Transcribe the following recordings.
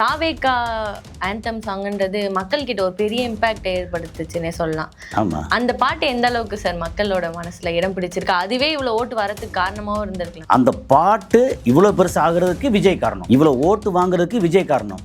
தாவேகா anthem சாங்ன்றது மக்கள் கிட்ட ஒரு பெரிய இம்பாக்ட் ஏற்படுத்துச்சுன்னே சொல்லலாம். ஆமா. அந்த பாட்டு எந்த அளவுக்கு சார் மக்களோட மனசுல இடம் பிடிச்சிருக்கு? அதுவே இவ்வளவு ஓட்டு வரதுக்கு காரணமாவும் இருந்திருக்கலாம். அந்த பாட்டு இவ்வளவு பெருசு ஆகுறதுக்கு விஜய் காரணம், இவ்வளவு ஓட்டு வாங்குறதுக்கு விஜய் காரணம்.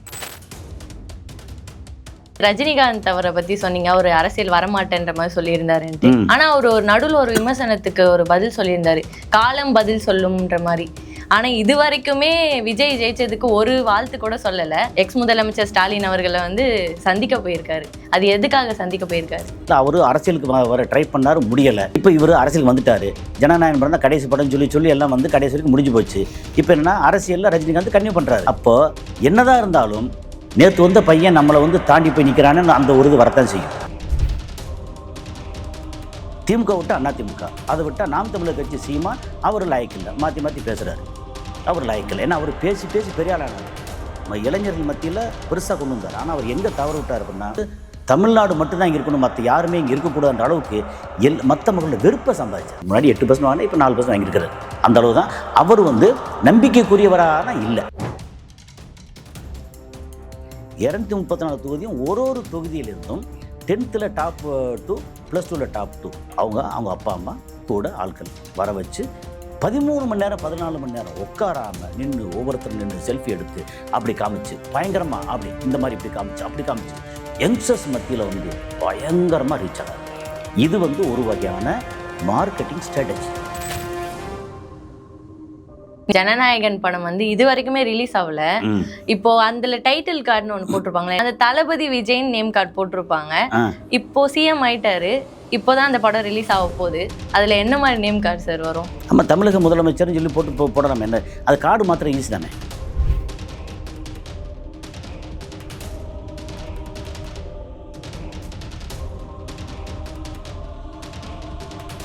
ரஜினிகாந்த் அவரை பத்தி சொன்னீங்க, ஒரு அரசியல் வரமாட்டேன்ற மாதிரி சொல்லியிருந்தாருன்ட்டு. ஆனா அவர் ஒரு நடுவில் ஒரு விமர்சனத்துக்கு ஒரு பதில் சொல்லியிருந்தாரு, காலம் பதில் சொல்லும்ன்ற மாதிரி. ஆனா இது வரைக்குமே விஜய் ஜெயிச்சதுக்கு ஒரு வாழ்த்து கூட சொல்லல. எக்ஸ் முதலமைச்சர் ஸ்டாலின் அவர்களை சந்திக்க போயிருக்காரு. அது எதுக்காக சந்திக்க போயிருக்காரு? அவரு அரசியலுக்கு வர ட்ரை பண்ணாரு, முடியல. இப்போ இவரு அரசியலுக்கு வந்துட்டாரு. ஜனநாயகம் படம் தான் கடைசி படம் சொல்லி எல்லாம் கடைசி வரைக்கும் முடிஞ்சு போச்சு. இப்போ என்னன்னா அரசியல்ல ரஜினிகாந்த் கன்னியூ பண்றாரு. அப்போ என்னதான் இருந்தாலும் நேற்று வந்த பையன் நம்மளை தாண்டி போய் நிற்கிறான்னு அந்த ஒரு இது வரத்தான் செய்யும். திமுக விட்டு அதிமுக, அதை விட்டால் நாம் தமிழர் கட்சி சீமா அவர் லாய்க்கு இல்லை, மாற்றி மாற்றி பேசுகிறாரு. அவர் லாய்க்கு இல்லை. ஏன்னா அவர் பேசி பேசி பெரிய ஆளானார், இளைஞர்கள் மத்தியில் பெருசாக கொண்டு வந்தார். ஆனால் அவர் எங்கே தவறு விட்டார் அப்படின்னா, தமிழ்நாடு மட்டும்தான் இங்கே இருக்கணும், மற்ற யாருமே இங்கே இருக்கக்கூடாதுன்ற அளவுக்கு மற்ற மக்களோட வெறுப்பை சம்பாதிச்சார். முன்னாடி 8% வாங்கினா இப்போ 4% வாங்கியிருக்கிறார். அந்த அளவு தான் அவர் நம்பிக்கைக்குரியவரான இல்லை. 234 தொகுதியும் ஒரு தொகுதியிலிருந்தும் 10th டாப் 2 +2 டாப் 2 அவங்க அப்பா அம்மா கூட ஆட்கள் வர வச்சு 13 மணி நேரம் 14 மணி நேரம் உட்காராம நின்று ஒவ்வொருத்தரும் நின்று செல்ஃபி எடுத்து அப்படி காமிச்சு பயங்கரமா அப்படி இந்த மாதிரி இப்படி காமிச்சு அப்படி காமிச்சு யங்ஸ்டர்ஸ் மத்தியில் பயங்கரமாக ரீச் ஆகாது. இது ஒரு வகையான மார்க்கெட்டிங் ஸ்ட்ராட்டஜி. ஜனநாயகன் படம் இது வரைக்குமே ரிலீஸ் ஆகல. இப்போ அதுல டைட்டில் கார்டுன்னு ஒன்று போட்டிருப்பாங்களே, அந்த தளபதி விஜய் நேம் கார்டு போட்டிருப்பாங்க. இப்போ சிஎம் ஆயிட்டாரு, இப்போதான் அந்த படம் ரிலீஸ் ஆக போகுது. அதுல என்ன மாதிரி நேம் கார்டு சார் வரும்? நம்ம தமிழக முதலமைச்சர்னு சொல்லி போடலாம். என்ன அது கார்டு மாத்திரம் ஈஸி தானே.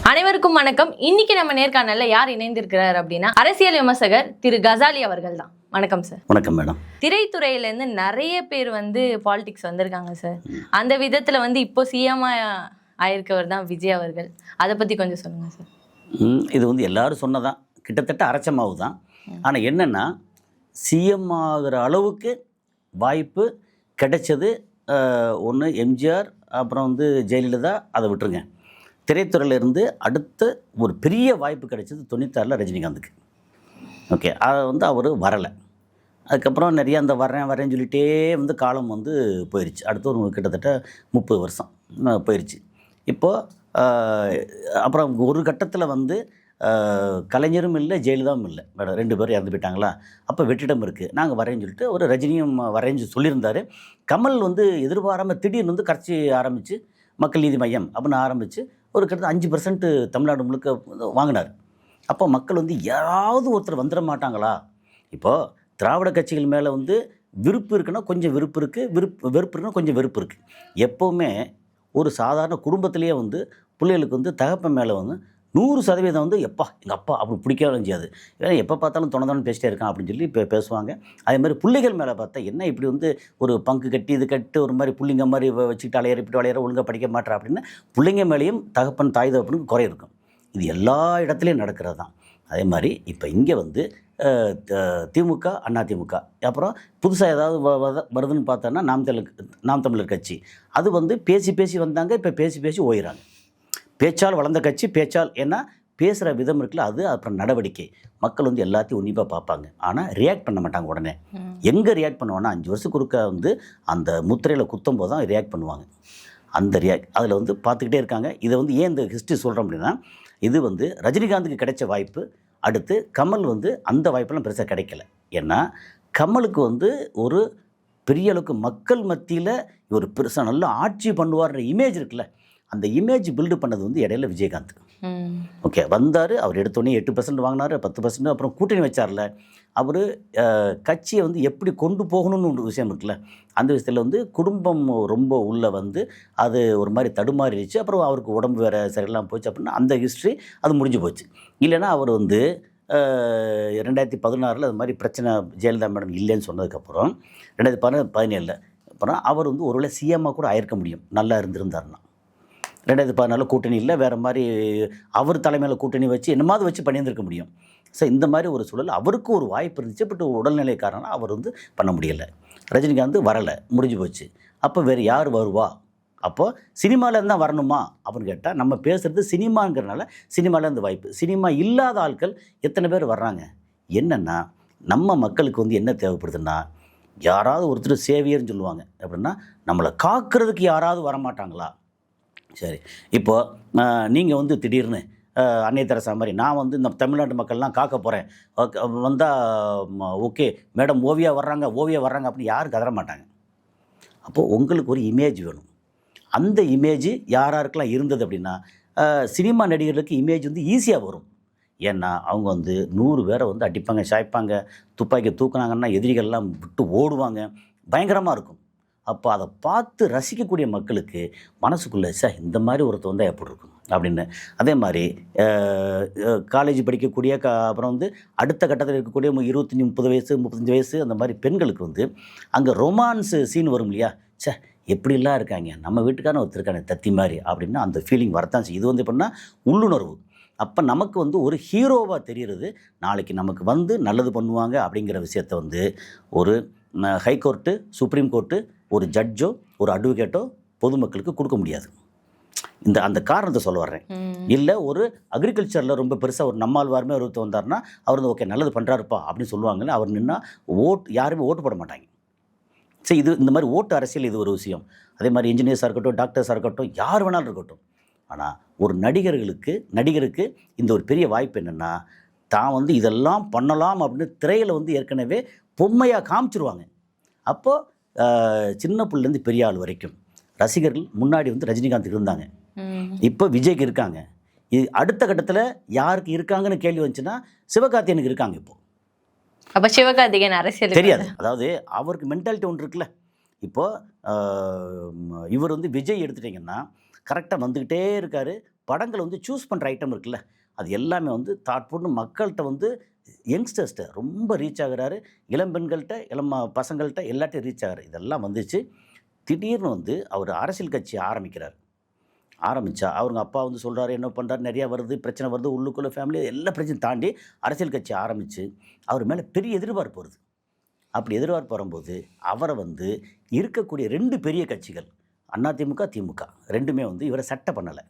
அனைவருக்கும் வணக்கம். இன்னைக்கு நம்ம நேர்காணல்ல யார் இணைந்திருக்கிறார் அப்படின்னா, அரசியல் விமர்சகர் திரு கசாலி அவர்கள் தான். வணக்கம் சார். வணக்கம் மேடம். திரைத்துறையிலேருந்து நிறைய பேர் பாலிடிக்ஸ் வந்திருக்காங்க சார். அந்த விதத்துல இப்போ சிஎம்மா ஆயிருக்கவர் தான் விஜய் அவர்கள். அதை பத்தி கொஞ்சம் சொல்லுங்க சார். இது எல்லாரும் சொன்னதான், கிட்டத்தட்ட அரைச்ச மாவு தான். ஆனால் என்னன்னா, சிஎம் ஆகிற அளவுக்கு வாய்ப்பு கிடைச்சது ஒன்று எம்ஜிஆர், அப்புறம் ஜெயலலிதா. அதை விட்டுருங்க. திரைத்துறையிலிருந்து அடுத்த ஒரு பெரிய வாய்ப்பு கிடைச்சது 96 ரஜினிகாந்துக்கு. ஓகே, அதை அவர் வரலை. அதுக்கப்புறம் நிறைய அந்த வரேன்னு சொல்லிகிட்டே காலம் போயிடுச்சு. அடுத்து ஒரு கிட்டத்தட்ட 30 வருஷம் போயிடுச்சு. இப்போது அப்புறம் ஒரு கட்டத்தில் கலைஞரும் இல்லை, ஜெயலலிதாவும் இல்லை, மேடம் 2 பேரும் இறந்து போயிட்டாங்களா. அப்போ வெற்றிடம் இருக்குது, நாங்கள் வரேன்னு சொல்லிட்டு ஒரு ரஜினியும் வரேன்னு சொல்லியிருந்தார். கமல் எதிர்பாராமல் திடீர்னு கட்சி ஆரம்பித்து மக்கள் நீதி மையம் அப்படின்னு ஆரம்பித்து ஒரு கிட்டத்தட்ட 5% தமிழ்நாடு முழுக்க வாங்கினார். அப்போ மக்கள் யாராவது ஒருத்தர் வந்துட மாட்டாங்களா? இப்போது திராவிட கட்சிகள் மேலே விருப்பு இருக்குன்னா கொஞ்சம் விருப்பு இருக்குது, வெறுப்பு இருக்குன்னா கொஞ்சம் வெறுப்பு இருக்குது. எப்போவுமே ஒரு சாதாரண குடும்பத்திலேயே பிள்ளைகளுக்கு தகப்பன் மேலே 100% எப்பா எங்கள் அப்பா அப்படி பிடிக்கவும் செய்யாது. ஏன்னா எப்போ பார்த்தாலும் தொணை பேசிட்டே இருக்கான் அப்படின்னு சொல்லி இப்போ பேசுவாங்க. அதே மாதிரி பிள்ளைகள் மேலே பார்த்தா என்ன இப்படி ஒரு பங்கு கட்டி இது கட்டு ஒரு மாதிரி பிள்ளைங்க மாதிரி வச்சுக்கிட்டு அலையிற ஒழுங்காக படிக்க மாட்டேறா அப்படின்னு பிள்ளைங்க மேலேயும் தகப்பன் தாய் தகப்பனுக்கு குறை இருக்கும். இது எல்லா இடத்துலையும் நடக்கிறது தான். அதே மாதிரி இப்போ இங்கே திமுக அதிமுக அப்புறம் புதுசாக ஏதாவது வருதுன்னு பார்த்தோன்னா நாம் தமிழர் கட்சி. அது பேசி பேசி வந்தாங்க, இப்போ பேசி பேசி ஓயிறாங்க. பேச்சால் வளர்ந்த கட்சி, பேச்சால் ஏன்னா பேசுகிற விதம் இருக்குல்ல, அது அப்புறம் நடவடிக்கை. மக்கள் எல்லாத்தையும் உன்னிப்பாக பார்ப்பாங்க, ஆனால் ரியாக்ட் பண்ண மாட்டாங்க உடனே. எங்கே ரியாக்ட் பண்ணுவாங்கன்னா 5 வருஷத்துக்கு ஒருக்க அந்த முத்திரையில் குத்தும் போது தான் ரியாக்ட் பண்ணுவாங்க. அந்த அதில் பார்த்துக்கிட்டே இருக்காங்க. இதை ஏன் இந்த ஹிஸ்ட்ரி சொல்கிறோம் அப்படின்னா, இது ரஜினிகாந்துக்கு கிடைச்ச வாய்ப்பு. அடுத்து கமல் அந்த வாய்ப்பெல்லாம் பெருசாக கிடைக்கல. ஏன்னா கமலுக்கு ஒரு பெரிய அளவுக்கு மக்கள் மத்தியில் ஒரு பெருசாக நல்லா ஆட்சி பண்ணுவார்ன்ற இமேஜ் இருக்குல்ல, அந்த இமேஜ் பில்டு பண்ணது இடையில விஜயகாந்த். ஓகே, வந்தார், அவர் எடுத்தோடனே 8% வாங்கினார், 10%. அப்புறம் கூட்டணி வச்சார்ல, அவர் கட்சியை எப்படி கொண்டு போகணும்னு ஒரு விஷயம் இருக்குல்ல, அந்த விஷயத்தில் குடும்பம் ரொம்ப உள்ளே அது ஒரு மாதிரி தடுமாறிடுச்சு. அப்புறம் அவருக்கு உடம்பு வேறு சரியில்லாமல் போச்சு அப்படின்னா அந்த ஹிஸ்ட்ரி அது முடிஞ்சு போச்சு. இல்லைன்னா அவர் 2016 அது மாதிரி பிரச்சனை ஜெயலலிதா மேடம் இல்லைன்னு சொன்னதுக்கப்புறம் 2017 அப்புறம் அவர் ஒருவேளை சிஎம்மாக கூட ஆயிருக்க முடியும், நல்லா இருந்திருந்தாருன்னா. 2014 கூட்டணி இல்லை, வேறு மாதிரி அவர் தலைமையில் கூட்டணி வச்சு என்னமாவது வச்சு பண்ணியிருந்திருக்க முடியும். ஸோ இந்த மாதிரி ஒரு சூழல் அவருக்கு ஒரு வாய்ப்பு இருந்துச்சு. பட் உடல்நிலை காரணம் அவர் வந்து பண்ண முடியலை. ரஜினிகாந்த் வரலை, முடிஞ்சு போச்சு. அப்போ வேறு யார் வருவா? அப்போது சினிமாவிலேருந்து தான் வரணுமா அப்படின்னு கேட்டால், நம்ம பேசுகிறது சினிமாங்கிறனால சினிமாவிலேருந்து வாய்ப்பு. சினிமா இல்லாத ஆட்கள் எத்தனை பேர் வர்றாங்க? என்னென்னா, நம்ம மக்களுக்கு வந்து என்ன தேவைப்படுதுன்னா, யாராவது ஒருத்தர் சேவியர்னு சொல்லுவாங்க. அப்படின்னா நம்மளை காக்கிறதுக்கு யாராவது வரமாட்டாங்களா? சரி, இப்போது நீங்கள் வந்து திடீர்னு அன்னை தெரசா மாதிரி நான் வந்து இந்த தமிழ்நாட்டு மக்கள்லாம் காக்க போகிறேன் வந்தால் ஓகே மேடம் ஓவியா வர்றாங்க அப்படின்னு யாரும் கதற மாட்டாங்க. அப்போது உங்களுக்கு ஒரு இமேஜ் வேணும். அந்த இமேஜ் யாராருக்கெல்லாம் இருந்தது அப்படின்னா, சினிமா நடிகர்களுக்கு இமேஜ் வந்து ஈஸியாக வரும். ஏன்னா அவங்க வந்து 100 பேரை வந்து அடிப்பாங்க, சாய்ப்பாங்க, துப்பாக்கி தூக்குனாங்கன்னா எதிரிகள்லாம் விட்டு ஓடுவாங்க, பயங்கரமாக இருக்கும். அப்போ அதை பார்த்து ரசிக்கக்கூடிய மக்களுக்கு மனசுக்குள்ளே இந்த மாதிரி ஒருத்தர் வந்தால் எப்படி இருக்கும் அப்படின்னு. அதே மாதிரி காலேஜ் படிக்கக்கூடிய அப்புறம் வந்து அடுத்த கட்டத்தில் இருக்கக்கூடிய 25 30 வயசு 35 வயசு அந்த மாதிரி பெண்களுக்கு வந்து அங்கே ரொமான்ஸு சீன் வரும் இல்லையா? எப்படிலாம் இருக்காங்க, நம்ம வீட்டுக்கான ஒருத்தருக்கான தத்தி மாதிரி அப்படின்னு அந்த ஃபீலிங் வரத்தான் செய்யும். இது வந்து எப்படின்னா உள்ளுணர்வு. அப்போ நமக்கு வந்து ஒரு ஹீரோவாக தெரிகிறது, நாளைக்கு நமக்கு வந்து நல்லது பண்ணுவாங்க அப்படிங்கிற விஷயத்த வந்து ஒரு ஹைகோர்ட்டு, சுப்ரீம் கோர்ட்டு, ஒரு ஜட்ஜோ ஒரு அட்வொகேட்டோ பொதுமக்களுக்கு கொடுக்க முடியாது. அந்த காரணத்தை சொல்ல வர்றேன். இல்லை ஒரு அக்ரிகல்ச்சரில் ரொம்ப பெருசாக ஒரு நம்மாழ்வாருமே ஒருத்தர் வந்தார்னா அவர் வந்து ஓகே நல்லது பண்ணுறாருப்பா அப்படின்னு சொல்லுவாங்கல்ல, அவர் நின்னா யாருமே ஓட்டு போட மாட்டாங்க. சரி, இது இந்த மாதிரி ஓட்டு அரசியல் இது ஒரு விஷயம். அதே மாதிரி இன்ஜினியர்ஸாக இருக்கட்டும், டாக்டர்ஸாக இருக்கட்டும், யார் வேணாலும் இருக்கட்டும். ஆனால் ஒரு நடிகருக்கு இந்த ஒரு பெரிய வாய்ப்பு என்னென்னா, தான் வந்து இதெல்லாம் பண்ணலாம் அப்படின்னு திரையில் வந்து ஏற்கனவே பொம்மையாக காமிச்சிருவாங்க. அப்போது சின்ன பிள்ளைலேருந்து பெரிய ஆள் வரைக்கும் ரசிகர்கள் முன்னாடி வந்து ரஜினிகாந்த் இருந்தாங்க, இப்போ விஜய்க்கு இருக்காங்க. இது அடுத்த கட்டத்தில் யாருக்கு இருக்காங்கன்னு கேள்வி வந்துச்சுன்னா சிவகார்த்திகேயனுக்கு இருக்காங்க. இப்போது அப்போ சிவகார்த்திகேயன் அரசியல் தெரியாது. அதாவது அவருக்கு மென்டாலிட்டி ஒன்று இருக்குல்ல. இப்போது இவர் வந்து விஜய் எடுத்துட்டிங்கன்னா கரெக்டாக வந்துக்கிட்டே இருக்கார். படங்களை வந்து சூஸ் பண்ணுற ஐட்டம் இருக்குல்ல, அது எல்லாமே வந்து தாட்பூர்னு மக்கள்கிட்ட வந்து யங்ஸ்டர்ஸ்கிட்ட ரொம்ப ரீச் ஆகிறாரு. இளம்பெண்கள்கிட்ட பசங்கள்கிட்ட எல்லாத்தையும் ரீச் ஆகிறார். இதெல்லாம் வந்துச்சு. திடீர்னு வந்து அவர் அரசியல் கட்சி ஆரம்பித்தா அவங்க அப்பா வந்து சொல்கிறாரு, என்ன பண்ணுறாரு, நிறையா வருது, பிரச்சனை வருது, உள்ளுக்குள்ளே ஃபேமிலி எல்லா பிரச்சனையும் தாண்டி அரசியல் கட்சி ஆரம்பித்து அவர் மேலே பெரிய எதிர்பார்ப்பு வருது. அப்படி எதிர்பார்ப்பு வரும்போது அவரை வந்து இருக்கக்கூடிய 2 பெரிய கட்சிகள் அதிமுக, திமுக ரெண்டுமே வந்து இவரை சட்டை பண்ணலை.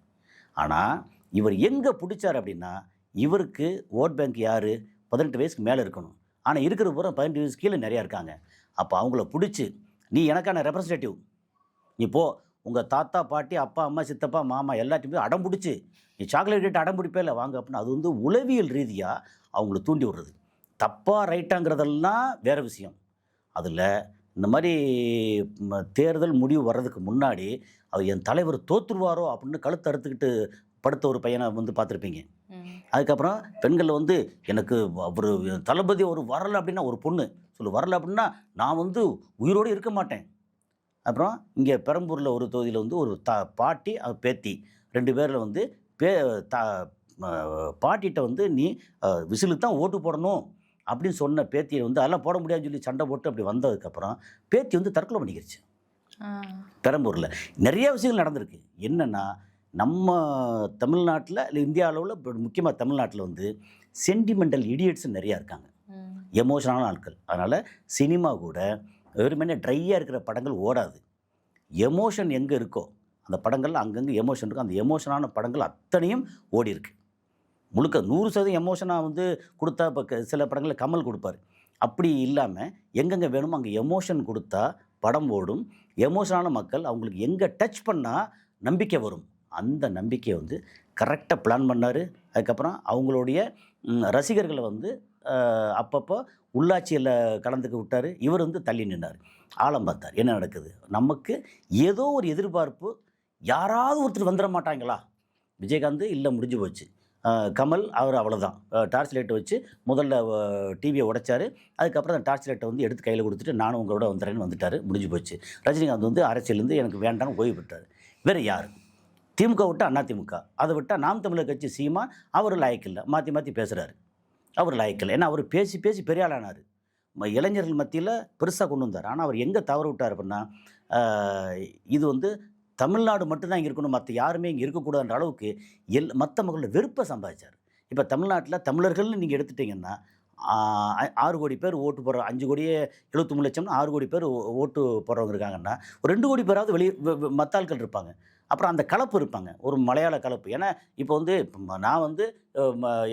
ஆனால் இவர் எங்கே பிடிச்சார் அப்படின்னா, இவருக்கு ஓட் பேங்க் யார், 18 வயசுக்கு மேலே இருக்கணும். ஆனால் இருக்கிற பூரா 18 வயசு கீழே நிறையா இருக்காங்க. அப்போ அவங்கள பிடிச்சி, நீ எனக்கான ரெப்ரசன்டேட்டிவ், நீ போ, உங்கள் தாத்தா பாட்டி அப்பா அம்மா சித்தப்பா மாமா எல்லாத்தையுமே அடம் பிடிச்சி, நீ சாக்லேட் கேட்டு அடம் பிடிப்பே இல்லை வாங்க அப்படின்னு. அது வந்து உளவியல் ரீதியாக அவங்கள தூண்டி விடுறது. தப்பாக ரைட்டாங்கிறதெல்லாம் வேறு விஷயம். அதில் இந்த மாதிரி தேர்தல் முடிவு வர்றதுக்கு முன்னாடி அவர் என் தலைவர் தோற்றுருவாரோ அப்படின்னு கழுத்து அறுத்துக்கிட்டு படுத்த ஒரு பையனை வந்து பார்த்துருப்பீங்க. அதுக்கப்புறம் பெண்களில் வந்து எனக்கு அவர் தளபதி ஒரு வரலை அப்படின்னா, ஒரு பொண்ணு வரலை அப்படின்னா நான் வந்து உயிரோடு இருக்க மாட்டேன். அப்புறம் இங்கே பெரம்பூரில் ஒரு தொகுதியில் வந்து ஒரு பாட்டி பேத்தி 2 பேரில் வந்து பாட்டிகிட்ட வந்து நீ விசிலுக்கு தான் ஓட்டு போடணும் அப்படின்னு சொன்ன பேத்தியை வந்து அதெல்லாம் போட முடியாதுன்னு சொல்லி சண்டை போட்டு அப்படி வந்ததுக்கப்புறம் பேத்தி வந்து தற்கொலை பண்ணிக்கிடுச்சு. பெரம்பூரில் நிறைய விஷயங்கள் நடந்திருக்கு. என்னென்னா, நம்ம தமிழ்நாட்டில் இல்லை இந்தியா அளவில் முக்கியமாக தமிழ்நாட்டில் வந்து சென்டிமெண்டல் இடியட்ஸ் நிறையா இருக்காங்க, எமோஷனான ஆட்கள். அதனால் சினிமா கூட வெறுமனே ட்ரையாக இருக்கிற படங்கள் ஓடாது. எமோஷன் எங்கே இருக்கோ அந்த படங்கள் அங்கங்கே எமோஷன் இருக்கும். அந்த எமோஷனான படங்கள் அத்தனையும் ஓடி இருக்கு. முழுக்க 100% எமோஷனாக வந்து கொடுத்தா இப்போ சில படங்களில் கமல் கொடுப்பார். அப்படி இல்லாமல் எங்கெங்கே வேணுமோ அங்கே எமோஷன் கொடுத்தா படம் ஓடும். எமோஷனான மக்கள் அவங்களுக்கு எங்கே டச் பண்ணால் நம்பிக்கை வரும், அந்த நம்பிக்கையை வந்து கரெக்டாக பிளான் பண்ணார். அதுக்கப்புறம் அவங்களுடைய ரசிகர்களை வந்து அப்பப்போ உள்ளாட்சியில் கலந்துக்க விட்டார். இவர் வந்து தள்ளி நின்னார், ஆழம் பார்த்தார் என்ன நடக்குது. நமக்கு ஏதோ ஒரு எதிர்பார்ப்பு, யாராவது ஒருத்தர் வந்துட மாட்டாங்களா? விஜயகாந்த் இல்லை, முடிஞ்சு போச்சு. கமல் அவர் அவ்வளோதான், டார்ச் லைட்டை வச்சு முதல்ல டிவியை உடைச்சார். அதுக்கப்புறம் அந்த டார்ச் லைட்டை வந்து எடுத்து கையில் கொடுத்துட்டு நானும் உங்களோட வந்துடுறேன்னு வந்துட்டார், முடிஞ்சு போச்சு. ரஜினிகாந்த் வந்து அரசியலேருந்து எனக்கு வேண்டான்னு ஓய்வு பெற்றார். வேறு யார்? திமுக விட்டால் அதிமுக, அதை விட்டால் நாம் தமிழர் கட்சி சீமான், அவர் லாயக்கில்லை, மாற்றி மாற்றி பேசுகிறாரு. அவர் லாயக்கில்லை, ஏன்னா அவர் பேசி பேசி பெரிய ஆளானார், இளைஞர்கள் மத்தியில் பெருசாக கொண்டு வந்தார். ஆனால் அவர் எங்கே தவறு விட்டார் அப்படின்னா, இது வந்து தமிழ்நாடு மட்டும்தான் இங்கே இருக்கணும், மற்ற யாருமே இங்கே இருக்கக்கூடாதுன்ற அளவுக்கு மற்ற மக்களோட வெறுப்பை சம்பாதிச்சார். இப்போ தமிழ்நாட்டில் தமிழர்கள்னு நீங்கள் எடுத்துட்டிங்கன்னா 6 கோடி பேர் ஓட்டு போடுற 5 கோடியே 73 லட்சம்னா 6 கோடி பேர் ஓட்டு போடுறவங்க இருக்காங்கன்னா ஒரு 2 கோடி பேராவது மற்ற ஆட்கள் இருப்பாங்க. அப்புறம் அந்த கலப்பு இருப்பாங்க, ஒரு மலையாள கலப்பு. ஏன்னா இப்போ வந்து நான் வந்து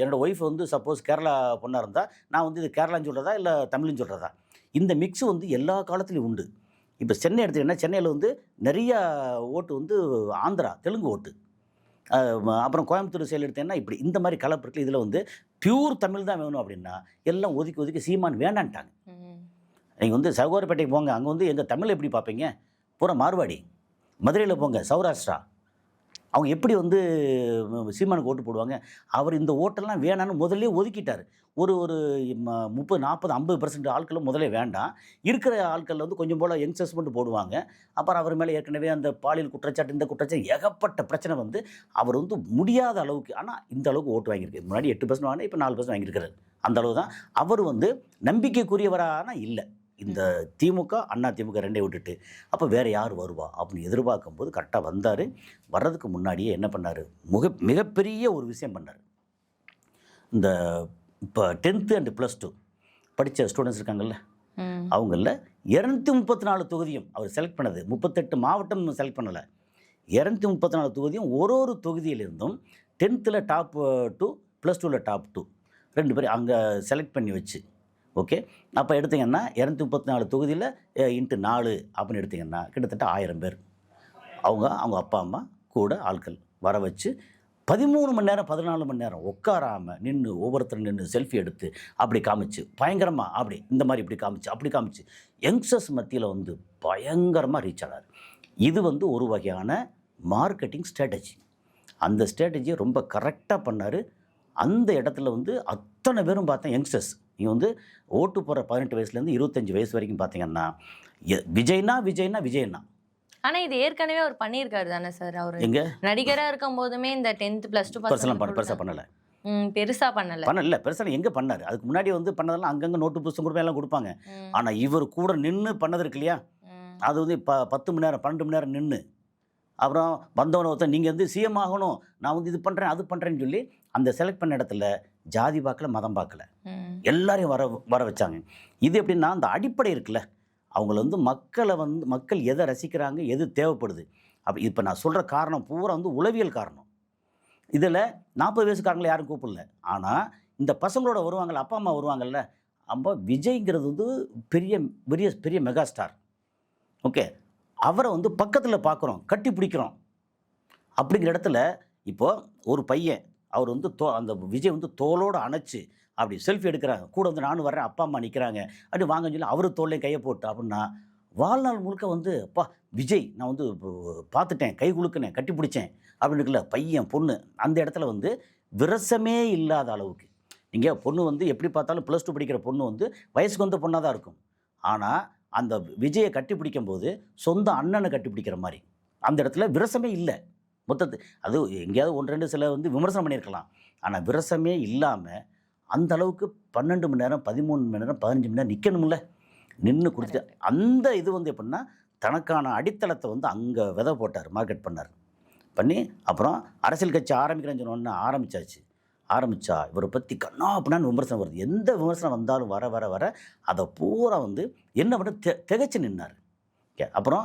என்னோடய ஒய்ஃப் வந்து சப்போஸ் கேரளா பொண்ணாக இருந்தால் நான் வந்து இது கேரளான்னு சொல்கிறதா இல்லை தமிழ்னு சொல்கிறதா, இந்த மிக்ஸ் வந்து எல்லா காலத்துலேயும் உண்டு. இப்போ சென்னை எடுத்துக்கிட்டீங்கன்னா சென்னையில் வந்து நிறையா ஓட்டு வந்து ஆந்திரா தெலுங்கு ஓட்டு. அப்புறம் கோயம்புத்தூர் சைடு எடுத்தீங்கன்னா இப்படி இந்த மாதிரி கலப்பு இருக்குது. இதில் வந்து பியூர் தமிழ் தான் வேணும் அப்படின்னா எல்லாம் ஒதுக்கி சீமான் வேண்டான்ட்டாங்க. நீங்கள் வந்து சகோதரப்பேட்டைக்கு போங்க, அங்கே வந்து எங்கள் தமிழ் எப்படி பார்ப்பீங்க, பூரா மார்வாடி. மதுரையில் போங்க, சௌராஷ்டிரா, அவங்க எப்படி வந்து சீமானுக்கு ஓட்டு போடுவாங்க. அவர் இந்த ஓட்டெல்லாம் வேணான்னு முதல்ல ஒதுக்கிட்டார். ஒரு 30, 40, 50% ஆட்களும் முதல்ல வேண்டாம். இருக்கிற ஆட்களில் வந்து கொஞ்சம் போல் யங்ஸ்டர்ஸ் மட்டும் போடுவாங்க. அப்புறம் அவர் மேலே ஏற்கனவே அந்த பாலியல் குற்றச்சாட்டு, இந்த குற்றச்சாட்டு, ஏகப்பட்ட பிரச்சனை வந்து அவர் வந்து முடியாத அளவுக்கு, ஆனால் இந்த அளவுக்கு ஓட்டு வாங்கியிருக்கு. முன்னாடி 8% வாங்கினா இப்போ 4% வாங்கியிருக்கிறார். அந்த அளவு தான். அவர் வந்து நம்பிக்கைக்குரியவரான இல்லை. இந்த திமுக அண்ணா திமுக ரெண்டே விட்டுட்டு அப்போ வேறு யார் வருவா அப்படின்னு எதிர்பார்க்கும்போது கரெக்டாக வந்தார். வர்றதுக்கு முன்னாடியே என்ன பண்ணார், மிகப்பெரிய ஒரு விஷயம் பண்ணார். இந்த இப்போ 10th and +2 படித்த ஸ்டூடெண்ட்ஸ் இருக்காங்கல்ல, அவங்களில் 234 தொகுதியும் அவர் செலக்ட் பண்ணது. 38 மாவட்டம் செலக்ட் பண்ணலை, 234 தொகுதியும் ஒரு தொகுதியிலிருந்தும் 10th டாப் 2 +2 டாப் 2 2 பேர் அங்கே செலக்ட் பண்ணி வச்சு, ஓகே. அப்போ எடுத்திங்கன்னா 234 தொகுதியில் × 4 அப்படின்னு எடுத்திங்கன்னா கிட்டத்தட்ட 1000 பேர் அவங்க அப்பா அம்மா கூட ஆட்கள் வர வச்சு 13 மணி நேரம் 14 மணி நேரம் உட்காராமல் நின்று ஒவ்வொருத்தரும் நின்று செல்ஃபி எடுத்து அப்படி காமிச்சு பயங்கரமாக அப்படி இந்த மாதிரி இப்படி காமிச்சு அப்படி காமிச்சு யங்ஸ்டர்ஸ் மத்தியில் வந்து பயங்கரமாக ரீச் ஆனார். இது வந்து ஒரு வகையான மார்க்கெட்டிங் ஸ்ட்ராட்டஜி. அந்த ஸ்ட்ராட்டஜியை ரொம்ப கரெக்டாக பண்ணார். அந்த இடத்துல வந்து அத்தனை பேரும் பார்த்தேன் யங்ஸ்டர்ஸ். நீங்கள் வந்து ஓட்டு போகிற 18 வயசுலேருந்து 25 வயசு வரைக்கும் பார்த்தீங்கன்னா விஜய்னா. ஆனால் இது ஏற்கனவே அவர் பண்ணியிருக்காரு தானே சார்? அவர் எங்கே நடிகராக இருக்கும் போதுமே இந்த 10th +2 பெருசாக பண்ணலை. பெருசாக பண்ணலை பெருசாக எங்கே பண்ணார்? அதுக்கு முன்னாடி வந்து பண்ணதெல்லாம் அங்கங்கே நோட்டு புத்தகம் கொடுப்பேன் எல்லாம் கொடுப்பாங்க. ஆனால் இவர் கூட நின்று பண்ணது இருக்கு இல்லையா, அது வந்து 10 மணி நேரம் 12 மணி நேரம் நின்று அப்புறம் வந்தவனை ஒருத்தன் நீங்கள் வந்து சிஎம் ஆகணும், நான் வந்து இது பண்ணுறேன் அது பண்ணுறேன்னு சொல்லி அந்த செலக்ட் பண்ண இடத்துல ஜாதி பார்க்கல, மதம் பார்க்கல, எல்லாரையும் வர வச்சாங்க. இது எப்படின்னா அந்த அடிப்படை இருக்குல்ல, அவங்கள வந்து மக்கள் எதை ரசிக்கிறாங்க, எது தேவைப்படுது. அப்போ இப்போ நான் சொல்கிற காரணம் பூரா வந்து உளவியல் காரணம். இதில் 40 வயசுக்காரங்களை யாரும் கூப்பிடல. ஆனால் இந்த பசங்களோட வருவாங்கள்ல, அப்பா அம்மா வருவாங்கள்ல, அப்போ விஜய்ங்கிறது வந்து பெரிய பெரிய பெரிய மெகா ஸ்டார். ஓகே, அவரை வந்து பக்கத்தில் பார்க்குறோம், கட்டி பிடிக்கிறோம். அப்படிங்கிற இடத்துல இப்போது ஒரு பையன் அவர் வந்து அந்த விஜய் வந்து தோளோடு அணைச்சி அப்படி செல்ஃபி எடுக்கிறாங்க, கூட வந்து நானும் வர்றேன், அப்பா அம்மா நிற்கிறாங்க, அப்படி வாங்கன்னு சொல்லி அவர் தோல்லையும் கையை போட்டு அப்படின்னா வாழ்நாள் முழுக்க வந்து அப்பா விஜய் நான் வந்து பார்த்துட்டேன், கை குலுக்கினேன், கட்டி பிடிச்சேன் அப்படின்னு இருக்குல்ல பையன் பொண்ணு. அந்த இடத்துல வந்து விரசமே இல்லாத அளவுக்கு நீங்கள் பொண்ணு வந்து எப்படி பார்த்தாலும் +2 படிக்கிற பொண்ணு வந்து வயசுக்கு வந்த பொண்ணாக தான் இருக்கும். ஆனால் அந்த விஜயை கட்டி பிடிக்கும்போது சொந்த அண்ணனை கட்டி பிடிக்கிற மாதிரி அந்த இடத்துல விரசமே இல்லை. மொத்தத்து அது எங்கேயாவது 1-2 சில வந்து விமர்சனம் பண்ணியிருக்கலாம். ஆனால் விரசமே இல்லாமல் அந்த அளவுக்கு 12 மணி நேரம் 13 மணி நேரம் 15 மணி நேரம் நிற்கணும்ல, நின்று கொடுத்து அந்த இது வந்து எப்படின்னா தனக்கான அடித்தளத்தை வந்து அங்கே விதை போட்டார், மார்க்கெட் பண்ணி அப்புறம் அரசியல் கட்சி ஆரம்பிக்கிறேன்னு சொன்னோன்னா ஆரம்பித்தா இவரை பற்றி கண்ணா அப்படின்னான்னு விமர்சனம் வருது. எந்த விமர்சனம் வந்தாலும் வர அதை பூரா வந்து என்ன பண்ண திகைச்சு நின்னார். அப்புறம்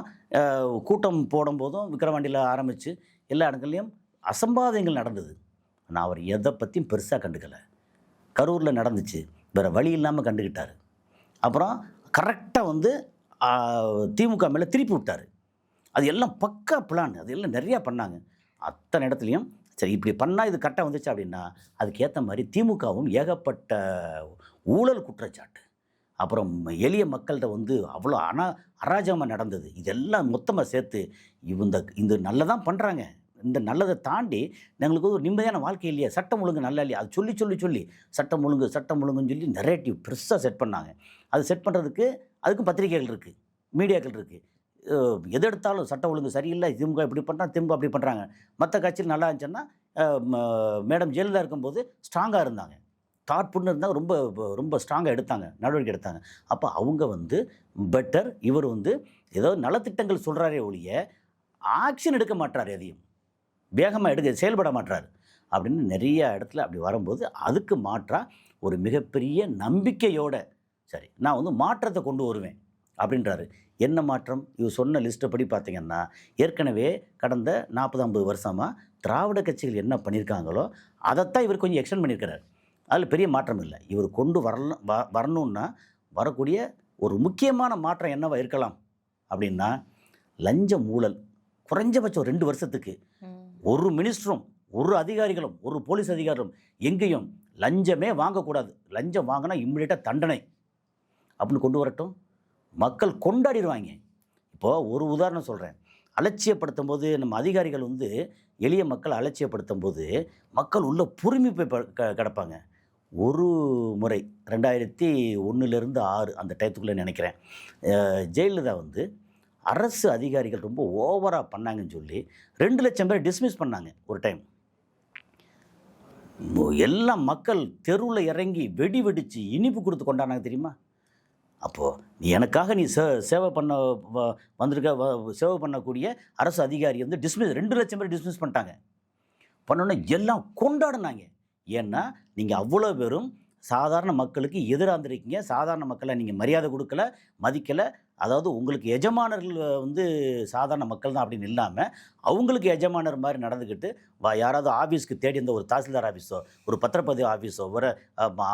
கூட்டம் போடும்போதும் விக்கிரவாண்டியில் ஆரம்பித்து எல்லா இடங்கள்லையும் அசம்பாவிதங்கள் நடந்தது. நான் அவர் எதை பற்றியும் பெருசாக கண்டுக்கலை. கரூரில் நடந்துச்சு, வேறு வழி இல்லாமல் கண்டுக்கிட்டார். அப்புறம் கரெக்டாக வந்து திமுக மேலே திருப்பி விட்டார். அது எல்லாம் பக்கா பிளான், அது எல்லாம் நிறையா பண்ணாங்க. அத்தனை இடத்துலையும் சரி இப்படி பண்ணால் இது கரெக்டாக வந்துச்சு அப்படின்னா அதுக்கேற்ற மாதிரி திமுகவும் ஏகப்பட்ட ஊழல் குற்றச்சாட்டு, அப்புறம் எளிய மக்கள்கிட்ட வந்து அவ்வளோ அராஜகமாக நடந்தது. இதெல்லாம் மொத்தமாக சேர்த்து இந்த நல்லதான் பண்ணுறாங்க. இந்த நல்லதை தாண்டி எங்களுக்கு ஒரு நிம்மதியான வாழ்க்கை இல்லையா, சட்டம் ஒழுங்கு நல்லா இல்லையா, அது சொல்லி சட்டம் ஒழுங்குன்னு சொல்லி நரேட்டிவ் பெருசாக செட் பண்ணாங்க. அது செட் பண்ணுறதுக்கு அதுக்கும் பத்திரிகைகள் இருக்குது, மீடியாக்கள் இருக்குது. எது எடுத்தாலும் சட்டம் ஒழுங்கு சரியில்லை, திமுக இப்படி பண்ணுறாங்க, திமுக அப்படி பண்ணுறாங்க. மற்ற கட்சியில் நல்லா இருந்துச்சுன்னா மேடம் ஜெயலலிதா இருக்கும்போது ஸ்ட்ராங்காக இருந்தாங்க, தாட்புட்னு இருந்தால் ரொம்ப ஸ்ட்ராங்காக நடவடிக்கை எடுத்தாங்க. அப்போ அவங்க வந்து பெட்டர். இவர் வந்து ஏதோ நலத்திட்டங்கள் சொல்கிறாரே ஒழிய ஆக்ஷன் எடுக்க மாட்டார், எதையும் வேகமாக செயல்பட மாட்டார். அப்படின்னு நிறைய இடத்துல அப்படி வரும்போது அதுக்கு மாற்றாக ஒரு மிகப்பெரிய நம்பிக்கையோட சரி நான் வந்து மாற்றத்தை கொண்டு வருவேன் அப்படின்றாரு. என்ன மாற்றம்? இவர் சொன்ன லிஸ்ட்டை படி பார்த்தீங்கன்னா ஏற்கனவே கடந்த 40-50 வருஷமாக திராவிட கட்சிகள் என்ன பண்ணியிருக்காங்களோ அதைத்தான் இவர் கொஞ்சம் எக்ஸ்டெண்ட் பண்ணியிருக்கிறார். அதில் பெரிய மாற்றம் இல்லை. இவர் கொண்டு வரணுன்னா வரக்கூடிய ஒரு முக்கியமான மாற்றம் என்னவா இருக்கலாம் அப்படின்னா லஞ்ச ஊழல் குறைஞ்சபட்சம் 2 வருஷத்துக்கு ஒரு மினிஸ்டரும் ஒரு அதிகாரிகளும் ஒரு போலீஸ் அதிகாரிகளும் எங்கேயும் லஞ்சமே வாங்கக்கூடாது, லஞ்சம் வாங்கினா இம்மிடியட்டாக தண்டனை அப்படின்னு கொண்டு வரட்டும். மக்கள் கொண்டாடிடுவாங்க. இப்போது ஒரு உதாரணம் சொல்கிறேன். அலட்சியப்படுத்தும் போது நம்ம அதிகாரிகள் வந்து எளிய மக்கள் அலட்சியப்படுத்தும் போது மக்கள் உள்ள பொறுமை போய் கிடப்பாங்க. ஒரு முறை 2001 6 அந்த டயத்துக்குள்ளே நினைக்கிறேன், ஜெயலலிதா வந்து அரசு அதிகாரிகள் ரொம்ப ஓவராக பண்ணாங்கன்னு சொல்லி 2 லட்சம் பேர் டிஸ்மிஸ் பண்ணாங்க ஒரு டைம். எல்லாம் மக்கள் தெருவில் இறங்கி வெடி வெடித்து இனிப்பு கொடுத்து கொண்டாடினாங்க தெரியுமா? அப்போது நீ எனக்காக நீ சேவை பண்ண சேவை பண்ணக்கூடிய அரசு அதிகாரி வந்து 2 லட்சம் பேர் டிஸ்மிஸ் பண்ணிட்டாங்க. பண்ணோன்னே எல்லாம் கொண்டாடினாங்க. ஏன்னா நீங்கள் அவ்வளோ பேரும் சாதாரண மக்களுக்கு எதிராக இருந்திருக்கீங்க. சாதாரண மக்களை நீங்கள் மரியாதை கொடுக்கல, மதிக்கலை. அதாவது உங்களுக்கு எஜமானர்கள் வந்து சாதாரண மக்கள் தான் அப்படின்னு இல்லாமல் அவங்களுக்கு எஜமானர் மாதிரி நடந்துக்கிட்டு யாராவது ஆஃபீஸ்க்கு தேடி இருந்த ஒரு தாசில்தார் ஆஃபீஸோ ஒரு பத்திரப்பதிவு ஆஃபீஸோ ஒரு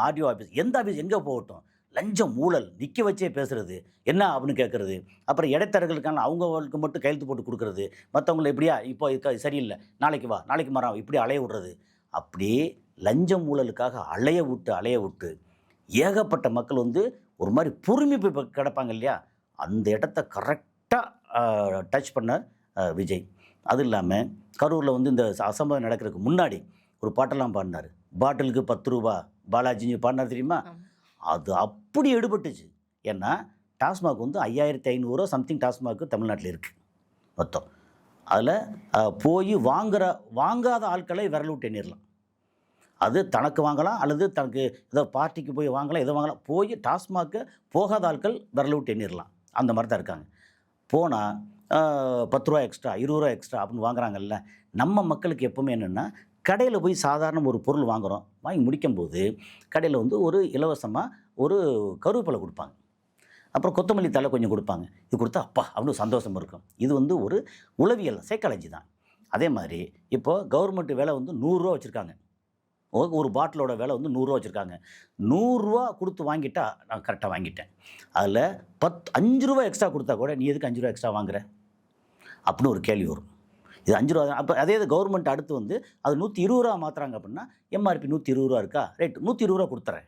ஆர்டிஓ ஆஃபீஸ் எந்த ஆஃபீஸ் எங்கே போகட்டும் லஞ்சம் ஊழல் நிற்க வச்சே பேசுகிறது என்ன அப்படின்னு கேட்குறது. அப்புறம் இடைத்தரகர்களுக்கான அவங்களுக்கு மட்டும் கையெழுத்து போட்டு கொடுக்குறது, மற்றவங்களை எப்படியா இப்போ சரியில்லை நாளைக்கு வா நாளைக்கு மரம் இப்படி அலைய விடுறது. அப்படியே லஞ்சம் ஊழலுக்காக அலைய விட்டு ஏகப்பட்ட மக்கள் வந்து ஒரு மாதிரி பொறுமை போய் கிடப்பாங்க இல்லையா? அந்த இடத்த கரெக்டாக டச் பண்ண விஜய். அது இல்லாமல் கரூரில் வந்து இந்த அசம்பவம் நடக்கிறதுக்கு முன்னாடி ஒரு பாட்டெல்லாம் பாடினார். பாட்டிலுக்கு 10 ரூபா பாலாஜின்னு பாடினார் தெரியுமா? அது அப்படி எடுபட்டுச்சு. ஏன்னா டாஸ்மாக் வந்து 5500 சம்திங் டாஸ்மாக் தமிழ்நாட்டில் இருக்குது மொத்தம். அதில் போய் வாங்காத ஆட்களை விரல் விட்டு எண்ணிடலாம். அது தனக்கு வாங்கலாம் அல்லது தனக்கு ஏதோ பார்ட்டிக்கு போய் வாங்கலாம், எதோ வாங்கலாம். போய் டாஸ்மாக்கு போகாத ஆட்கள் விரல் விட்டு எண்ணிடலாம். அந்த மாதிரி தான் இருக்காங்க. போனால் 10 ரூபா எக்ஸ்ட்ரா 20 ரூபா எக்ஸ்ட்ரா அப்படின்னு வாங்குறாங்கல்ல. நம்ம மக்களுக்கு எப்போவுமே என்னென்னா கடையில் போய் சாதாரண ஒரு பொருள் வாங்குகிறோம், வாங்கி முடிக்கும்போது கடையில் வந்து ஒரு இலவசமாக ஒரு கருவேப்பிலை கொடுப்பாங்க, அப்புறம் கொத்தமல்லி தலை கொஞ்சம் கொடுப்பாங்க. இது கொடுத்தா அப்பா அப்படின்னு சந்தோஷம் இருக்கும். இது வந்து ஒரு உளவியல் சைக்காலஜி தான். அதே மாதிரி இப்போது கவர்மெண்ட் விலை வந்து 100 ரூபா வச்சுருக்காங்க. ஒரு பாட்டிலோட விலை வந்து 100 ரூபா வச்சுருக்காங்க. 100 ரூபா கொடுத்து வாங்கிட்டா நான் கரெக்டாக வாங்கிட்டேன். அதில் 5 ரூபா எக்ஸ்ட்ரா கொடுத்தா கூட நீ எதுக்கு 5 ரூபா எக்ஸ்ட்ரா வாங்குற அப்படின்னு ஒரு கேள்வி வரும். இது 5 ரூபா. அப்போ அதே கவர்மெண்ட் அடுத்து வந்து அது 120 ரூபா மாற்றுறாங்க அப்படின்னா எம்ஆர்பி 120 ரூபா இருக்கா, ரைட் 120 ரூபா கொடுத்துறேன்.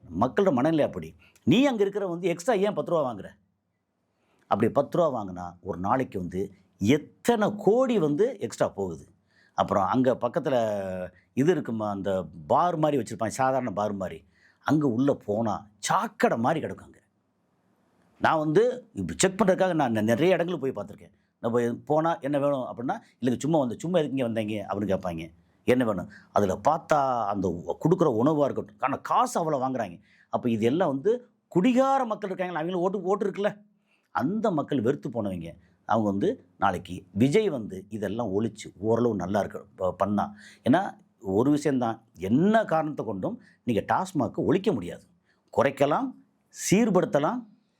மக்களோட மனநிலை அப்படி. நீ அங்கே இருக்கிற வந்து எக்ஸ்ட்ரா ஏன் 10 ரூபா வாங்குற? அப்படி 10 ரூபா வாங்கினா ஒரு நாளைக்கு வந்து எத்தனை கோடி வந்து எக்ஸ்ட்ரா போகுது. அப்புறம் அங்கே பக்கத்தில் இது இருக்குமா, அந்த பார் மாதிரி வச்சுருப்பாங்க, சாதாரண பார் மாதிரி. அங்கே உள்ளே போனால் சாக்கடை மாதிரி கிடக்குங்க. நான் வந்து இப்போ செக் பண்ணுறதுக்காக நான் நிறைய இடங்களுக்கு போய் பார்த்துருக்கேன். நம்ம போனால் என்ன வேணும் அப்படின்னா இல்லைங்க சும்மா எதுக்கு வந்தீங்க அப்படின்னு கேட்பாங்க. என்ன வேணும்? அதில் பார்த்தா அந்த கொடுக்குற உணவாக இருக்கட்டும், ஆனால் காசு அவ்வளோ வாங்குறாங்க. அப்போ இது எல்லாம் வந்து குடிகார மக்கள் இருக்காங்களா, அவங்களும் ஓட்டு இருக்குல்ல, அந்த மக்கள் வெறுத்து போனவங்க. அவங்க வந்து நாளைக்கு விஜய் வந்து இதெல்லாம் ஒழிச்சு ஓரளவு நல்லா இருக்க பண்ணா. ஏன்னா ஒரு விஷயந்தான், என்ன காரணத்தை கொண்டும் நீங்கள் டாஸ்மாக்கு ஒழிக்க முடியாது. குறைக்கலாம், சீர்படுத்தலாம்,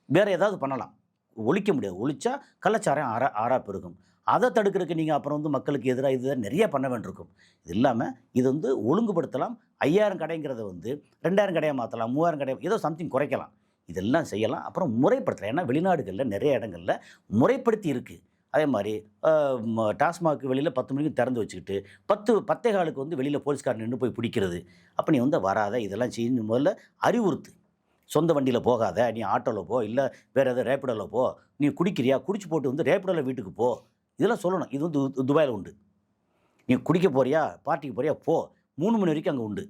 வேறு ஏதாவது பண்ணலாம், ஒழிக்க முடியாது. ஒழிச்சா கள்ளச்சாரம் ஆறா பெருகும். அதை தடுக்கிறதுக்கு நீங்கள் அப்புறம் வந்து மக்களுக்கு எதிராக இது நிறைய பண்ண வேண்டியிருக்கும். இது இல்லாமல் இது வந்து ஒழுங்குபடுத்தலாம். 5000 கடைங்கிறத வந்து 2000 கடையை மாற்றலாம், 3000 கடையை ஏதோ சம்திங் குறைக்கலாம். இதெல்லாம் செய்யலாம். அப்புறம் முறைப்படுத்தலாம். ஏன்னா வெளிநாடுகளில் நிறைய இடங்களில் முறைப்படுத்தி இருக்குது. அதே மாதிரி டாஸ்மாக் வெளியில் 10 மணிக்கு திறந்து வச்சுக்கிட்டு 10:15 வந்து வெளியில் போலீஸ்காரன் நின்று போய் பிடிக்கிறது. அப்போ நீ வந்து வராத, இதெல்லாம் செய்யணும். முதல்ல அறிவுறுத்து. சொந்த வண்டியில் போகாத, நீ ஆட்டோவில் போ, இல்லை வேறு எதாவது ரேப்பிடோவில் போ. நீ குடிக்கிறியா, குடிச்சு போட்டு வந்து ரேப்பிடோவில் வீட்டுக்கு போ. இதெல்லாம் சொல்லணும். இது வந்து துபாயில் உண்டு. நீ குடிக்க போறியா, பார்ட்டிக்கு போறியா, போ. 3 மணி வரைக்கும் அங்கே உண்டு.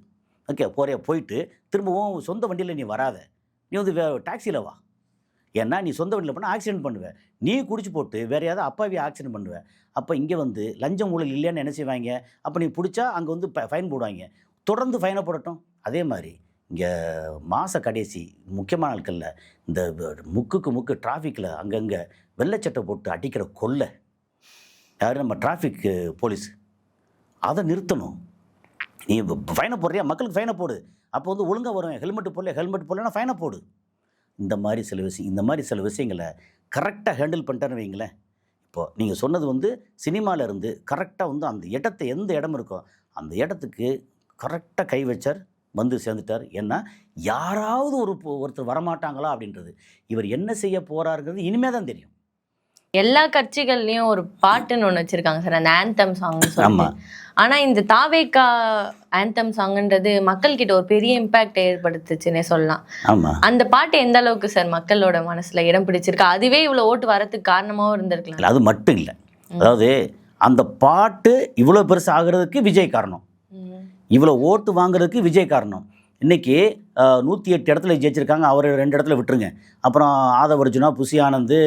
ஓகே, போறியா, போயிட்டு திரும்பவும் சொந்த வண்டியில் நீ வராத, நீ வந்து டாக்ஸியில் வா. ஏன்னா நீ சொந்த வண்டியில் போனால் ஆக்சிடென்ட் பண்ணுவேன். நீ குடிச்சு போட்டு வேறு ஏதாவது அப்பாவி ஆக்சிடென்ட் பண்ணுவேன். அப்போ இங்கே வந்து லஞ்சம் ஊழல் இல்லைன்னு என்ன செய்வாங்க? அப்போ நீ பிடிச்சா அங்கே வந்து ஃபைன் போடுவாங்க. தொடர்ந்து ஃபைனை போடட்டும். அதே மாதிரி இங்கே மாத கடைசி முக்கியமான நாட்களில் இந்த முக்கு டிராஃபிக்கில் அங்கங்கே வெள்ளைச்சட்டை போட்டு அடிக்கிற கொள்ளை யார்? நம்ம டிராஃபிக் போலீஸ். அதை நிறுத்தணும். நீ ஃபைனை போடுறியா, மக்களுக்கு ஃபைனை போடு. அப்போ வந்து ஒழுங்காக வருவேன். ஹெல்மெட் போடலன்னா ஃபைனை போடு. இந்த மாதிரி சில விஷயங்களை கரெக்டாக ஹேண்டில் பண்ணிட்டேன்னு வைங்களேன். இப்போது நீங்கள் சொன்னது வந்து சினிமாவில் இருந்து கரெக்டாக வந்து அந்த இடத்தை எந்த இடம் இருக்கோ அந்த இடத்துக்கு கரெக்டாக கை வச்சார், வந்து சேர்ந்துட்டார். ஏன்னா யாராவது ஒருத்தர் வரமாட்டாங்களா அப்படின்றது, இவர் என்ன செய்ய போகிறாருங்கிறது இனிமே தான் தெரியும். எல்லா கட்சிகள்லயும் ஒரு பாட்டுன்னு ஒண்ணு வச்சிருக்காங்க சார், அந்த ஆந்தம் சாங்னு சொல்லிட்டு. ஆனா இந்த தாவேகா ஆந்தம் சாங்ன்றது மக்கள் கிட்ட ஒரு பெரிய இம்பாக்ட் ஏற்படுத்துச்சுன்னே சொல்லலாம். ஆமாம், அந்த பாட்டு எந்த அளவுக்கு சார் மக்களோட மனசுல இடம் பிடிச்சிருக்கு, அதுவே இவ்வளவு ஓட்டு வரதுக்கு காரணமாவும் இருந்திருக்கலாம். அது மட்டும் இல்லை, அதாவது அந்த பாட்டு இவ்வளோ பெருசு ஆகிறதுக்கு விஜய் காரணம், இவ்வளோ ஓட்டு வாங்குறதுக்கு விஜய் காரணம். இன்றைக்கி 108 இடத்துல ஜெயிச்சிருக்காங்க, அவர் 2 இடத்துல விட்டுருங்க. அப்புறம் ஆதவர்ஜுனா, புசி ஆனந்த்,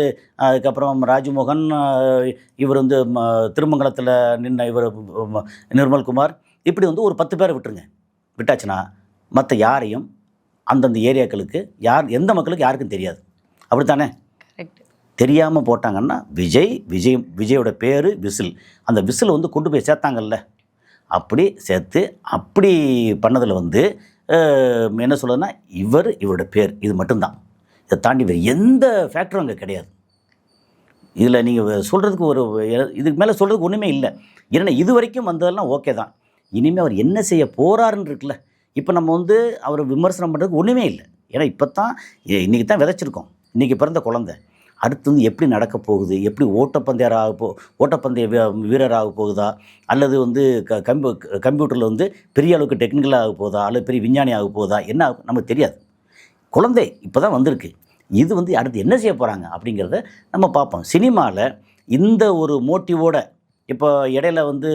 அதுக்கப்புறம் ராஜ்மோகன், இவர் வந்து திருமங்கலத்தில் நின்ன இவர் நிர்மல்குமார், இப்படி வந்து ஒரு 10 பேரை விட்டாச்சுன்னா மற்ற யாரையும் அந்தந்த ஏரியாக்களுக்கு எந்த மக்களுக்கு யாருக்கும் தெரியாது. அப்படித்தானே? தெரியாமல் போட்டாங்கன்னா விஜயோட பேர் விசில், அந்த விசில் வந்து கொண்டு போய் சேர்த்தாங்கல்ல, அப்படி சேர்த்து அப்படி பண்ணதில் வந்து என்ன சொல்லுதுன்னா இவரோட பேர் இது மட்டும்தான். இதை தாண்டி வேறு எந்த ஃபேக்டரும் அங்கே கிடையாது. இதில் நீங்கள் சொல்கிறதுக்கு இதுக்கு மேலே சொல்கிறதுக்கு ஒன்றுமே இல்லை. ஏன்னா இது வரைக்கும் வந்ததெல்லாம் ஓகே தான். இனிமேல் அவர் என்ன செய்ய போகிறாருன்னு இருக்குல்ல, இப்போ நம்ம வந்து அவர் விமர்சனம் பண்ணுறதுக்கு ஒன்றுமே இல்லை. ஏன்னா இப்போ தான் இன்றைக்கி தான் விதைச்சிருக்கோம், இன்றைக்கி பிறந்த குழந்தை. அடுத்து வந்து எப்படி நடக்க போகுது, எப்படி ஓட்டப்பந்தய வீரராக போகுதா, அல்லது வந்து கம்ப்யூட்டரில் வந்து பெரிய அளவுக்கு டெக்னிக்கலாக ஆக போகுதா, அல்லது பெரிய விஞ்ஞானி ஆக போகுதா, என்ன நமக்கு தெரியாது. குழந்தை இப்போ தான் வந்திருக்கு. இது வந்து அடுத்து என்ன செய்ய போகிறாங்க அப்படிங்கிறத நம்ம பார்ப்போம். சினிமாவில் இந்த ஒரு மோட்டிவோட இப்போ இடையில வந்து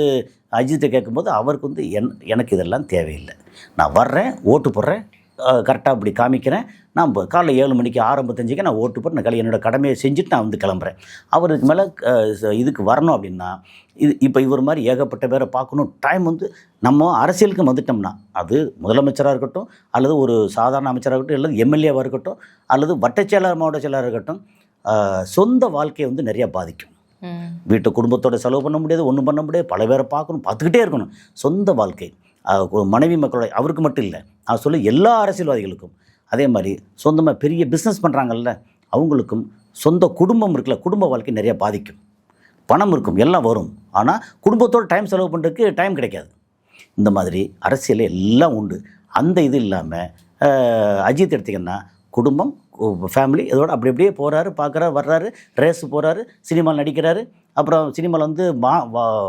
அஜித்தை கேட்கும்போது அவருக்கு வந்து எனக்கு இதெல்லாம் தேவையில்லை, நான் வர்றேன், ஓட்டு போடுறேன், கரெக்டாக அப்படி காமிக்கிறேன், நான் காலைல 7 மணிக்கு 6:55 நான் ஓட்டு போட்டு நான் என்னோடய கடமையை செஞ்சுட்டு நான் வந்து கிளம்புறேன். அவருக்கு மேலே இதுக்கு வரணும் அப்படின்னா இப்போ இவர் மாதிரி ஏகப்பட்ட பேரை பார்க்கணும். டைம் வந்து நம்ம அரசியலுக்கு வந்துட்டோம்னா, அது முதலமைச்சராக இருக்கட்டும், அல்லது ஒரு சாதாரண அமைச்சராக இருக்கட்டும், அல்லது எம்எல்ஏவாக இருக்கட்டும், அல்லது வட்டச்செயலாளர் மாவட்ட செயலாளர் இருக்கட்டும், சொந்த வாழ்க்கையை வந்து நிறையா பாதிக்கும். வீட்டு குடும்பத்தோட செலவு பண்ண முடியாது, ஒன்றும் பண்ண முடியாது, பல பேரை பார்த்துக்கிட்டே இருக்கணும். சொந்த வாழ்க்கை மனைவி மக்களோட, அவருக்கு மட்டும் இல்லை, நான் சொல்ல எல்லா அரசியல்வாதிகளுக்கும். அதே மாதிரி சொந்தமாக பெரிய பிஸ்னஸ் பண்ணுறாங்கல்ல, அவங்களுக்கும் சொந்த குடும்பம் இருக்குல்ல, குடும்ப வாழ்க்கை நிறையா பாதிக்கும். பணம் இருக்கும், எல்லாம் வரும், ஆனால் குடும்பத்தோடு டைம் செலவு பண்ணுறதுக்கு டைம் கிடைக்காது. இந்த மாதிரி அரசியல் எல்லாம் உண்டு. அந்த இது இல்லாமல் அஜித் எடுத்திங்கன்னா குடும்பம், ஃபேமிலி, இதோட அப்படி அப்படியே போகிறாரு, பார்க்குறாரு, வர்றாரு, ரேஸு போகிறாரு, சினிமாவில் நடிக்கிறாரு. அப்புறம் சினிமாவில் வந்து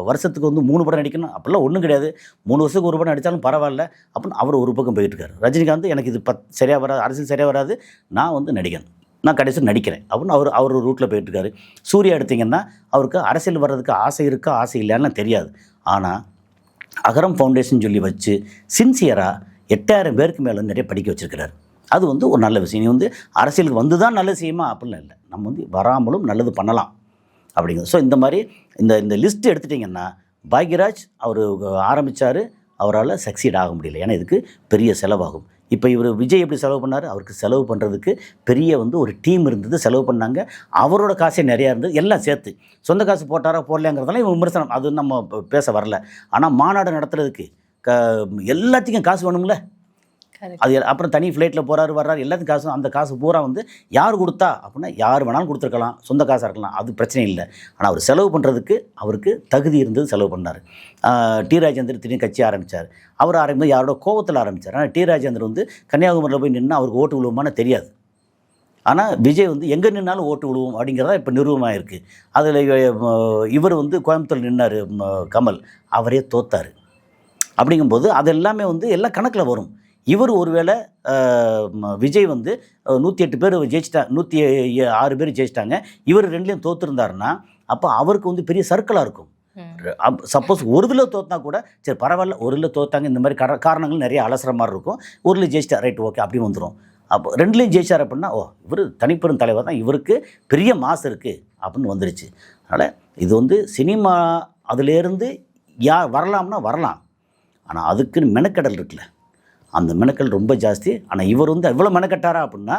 வருஷத்துக்கு வந்து 3 படம் நடிக்கணும் அப்படிலாம் ஒன்றும் கிடையாது. 3 வருஷத்துக்கு ஒரு படம் நடித்தாலும் பரவாயில்ல அப்படின்னு அவர் ஒரு பக்கம் போயிட்டுருக்காரு. ரஜினிகாந்த் எனக்கு இது சரியாக வராது, அரசியல் சரியாக வராது, நான் வந்து நடிகன், நான் கடைசியில் நடிக்கிறேன் அப்படின்னு அவர் ஒரு ரூட்டில் போயிட்டுருக்காரு. சூர்யா எடுத்திங்கன்னா அவருக்கு அரசியல் வர்றதுக்கு ஆசை இருக்கா ஆசை இல்லைன்னு தெரியாது. ஆனால் அகரம் ஃபவுண்டேஷன் சொல்லி வச்சு சின்சியராக 8000 பேருக்கு மேலே நிறைய படிக்க வச்சுருக்கிறார். அது வந்து ஒரு நல்ல விஷயம். நீ வந்து அரசியலுக்கு வந்து தான் நல்லது செய்யுமா அப்படிலாம் இல்லை, நம்ம வந்து வராமலும் நல்லது பண்ணலாம் அப்படிங்கிறது. ஸோ இந்த மாதிரி இந்த லிஸ்ட்டு எடுத்துட்டிங்கன்னா பாக்யராஜ் அவர் ஆரம்பித்தார், அவரால் சக்சீட் ஆக முடியல. ஏன்னா இதுக்கு பெரிய செலவாகும். இப்போ இவர் விஜய் எப்படி செலவு பண்ணார், அவருக்கு செலவு பண்ணுறதுக்கு பெரிய வந்து ஒரு டீம் இருந்தது, செலவு பண்ணாங்க. அவரோட காசே நிறையா இருந்தது, எல்லாம் சேர்த்து சொந்த காசு போட்டாரா போடலைங்கிறதெல்லாம் இவன் விமர்சனம், அது நம்ம பேச வரல. ஆனால் மாநாடு நடத்துறதுக்கு எல்லாத்துக்கும் காசு வேணும்ல, அது அப்புறம் தனி ஃப்ளைட்டில் போகிறாரு, வர்றாரு, எல்லாத்துக்கும் காசு. அந்த காசு பூரா வந்து யார் கொடுத்தா அப்படின்னா யார் வேணாலும் கொடுத்துருக்கலாம், சொந்த காசாக இருக்கலாம், அது பிரச்சனை இல்லை. ஆனால் அவர் செலவு பண்ணுறதுக்கு அவருக்கு தகுதி இருந்தது, செலவு பண்ணார். டி ராஜேந்தர் திடீர்னு கட்சி ஆரம்பித்தார். அவர் ஆரம்பித்து யாரோட கோவத்தில் ஆரம்பித்தார். ஆனால் டி ராஜேந்தர் வந்து கன்னியாகுமரியில் போய் நின்று அவருக்கு ஓட்டு விழுவுமான்னு தெரியாது. ஆனால் விஜய் வந்து எங்கே நின்னாலும் ஓட்டு விழுவும் அப்படிங்கிறதா இப்போ நிறுவனமாக இருக்குது. அதில் இவர் வந்து கோயம்புத்தூர் நின்னார், கமல், அவரே தோத்தார். அப்படிங்கும்போது அது எல்லாமே வந்து எல்லாம் கணக்கில் வரும். இவர் ஒருவேளை விஜய் வந்து 108 பேர் ஜெயிச்சிட்டா, 106 பேர் ஜெயிச்சிட்டாங்க, இவர் 2லேயும் தோற்றுருந்தாருன்னா அப்போ அவருக்கு வந்து பெரிய சர்க்கிளாக இருக்கும். சப்போஸ் ஒரு இதில் தோற்றினா கூட சரி பரவாயில்ல, ஒரு இதில் தோற்றாங்க, இந்த மாதிரி காரணங்கள் நிறைய அலசுற மாதிரி இருக்கும். ஒரு இதில் ஜெயிச்சிட்டா, ரைட், ஓகே, அப்படி வந்துடும். அப்போ 2லேயும் ஜெயிச்சார் அப்படின்னா இவர் தனிப்பெரும் தலைவர் தான், இவருக்கு பெரிய மாசு இருக்குது அப்படின்னு வந்துருச்சு. அதனால் இது வந்து சினிமா அதிலேருந்து வரலாம்னா வரலாம், ஆனால் அதுக்குன்னு மெனக்கடல் இருக்குல்ல, அந்த மெனக்கல் ரொம்ப ஜாஸ்தி. ஆனால் இவர் வந்து எவ்வளோ மெனக்கட்டாரா அப்படின்னா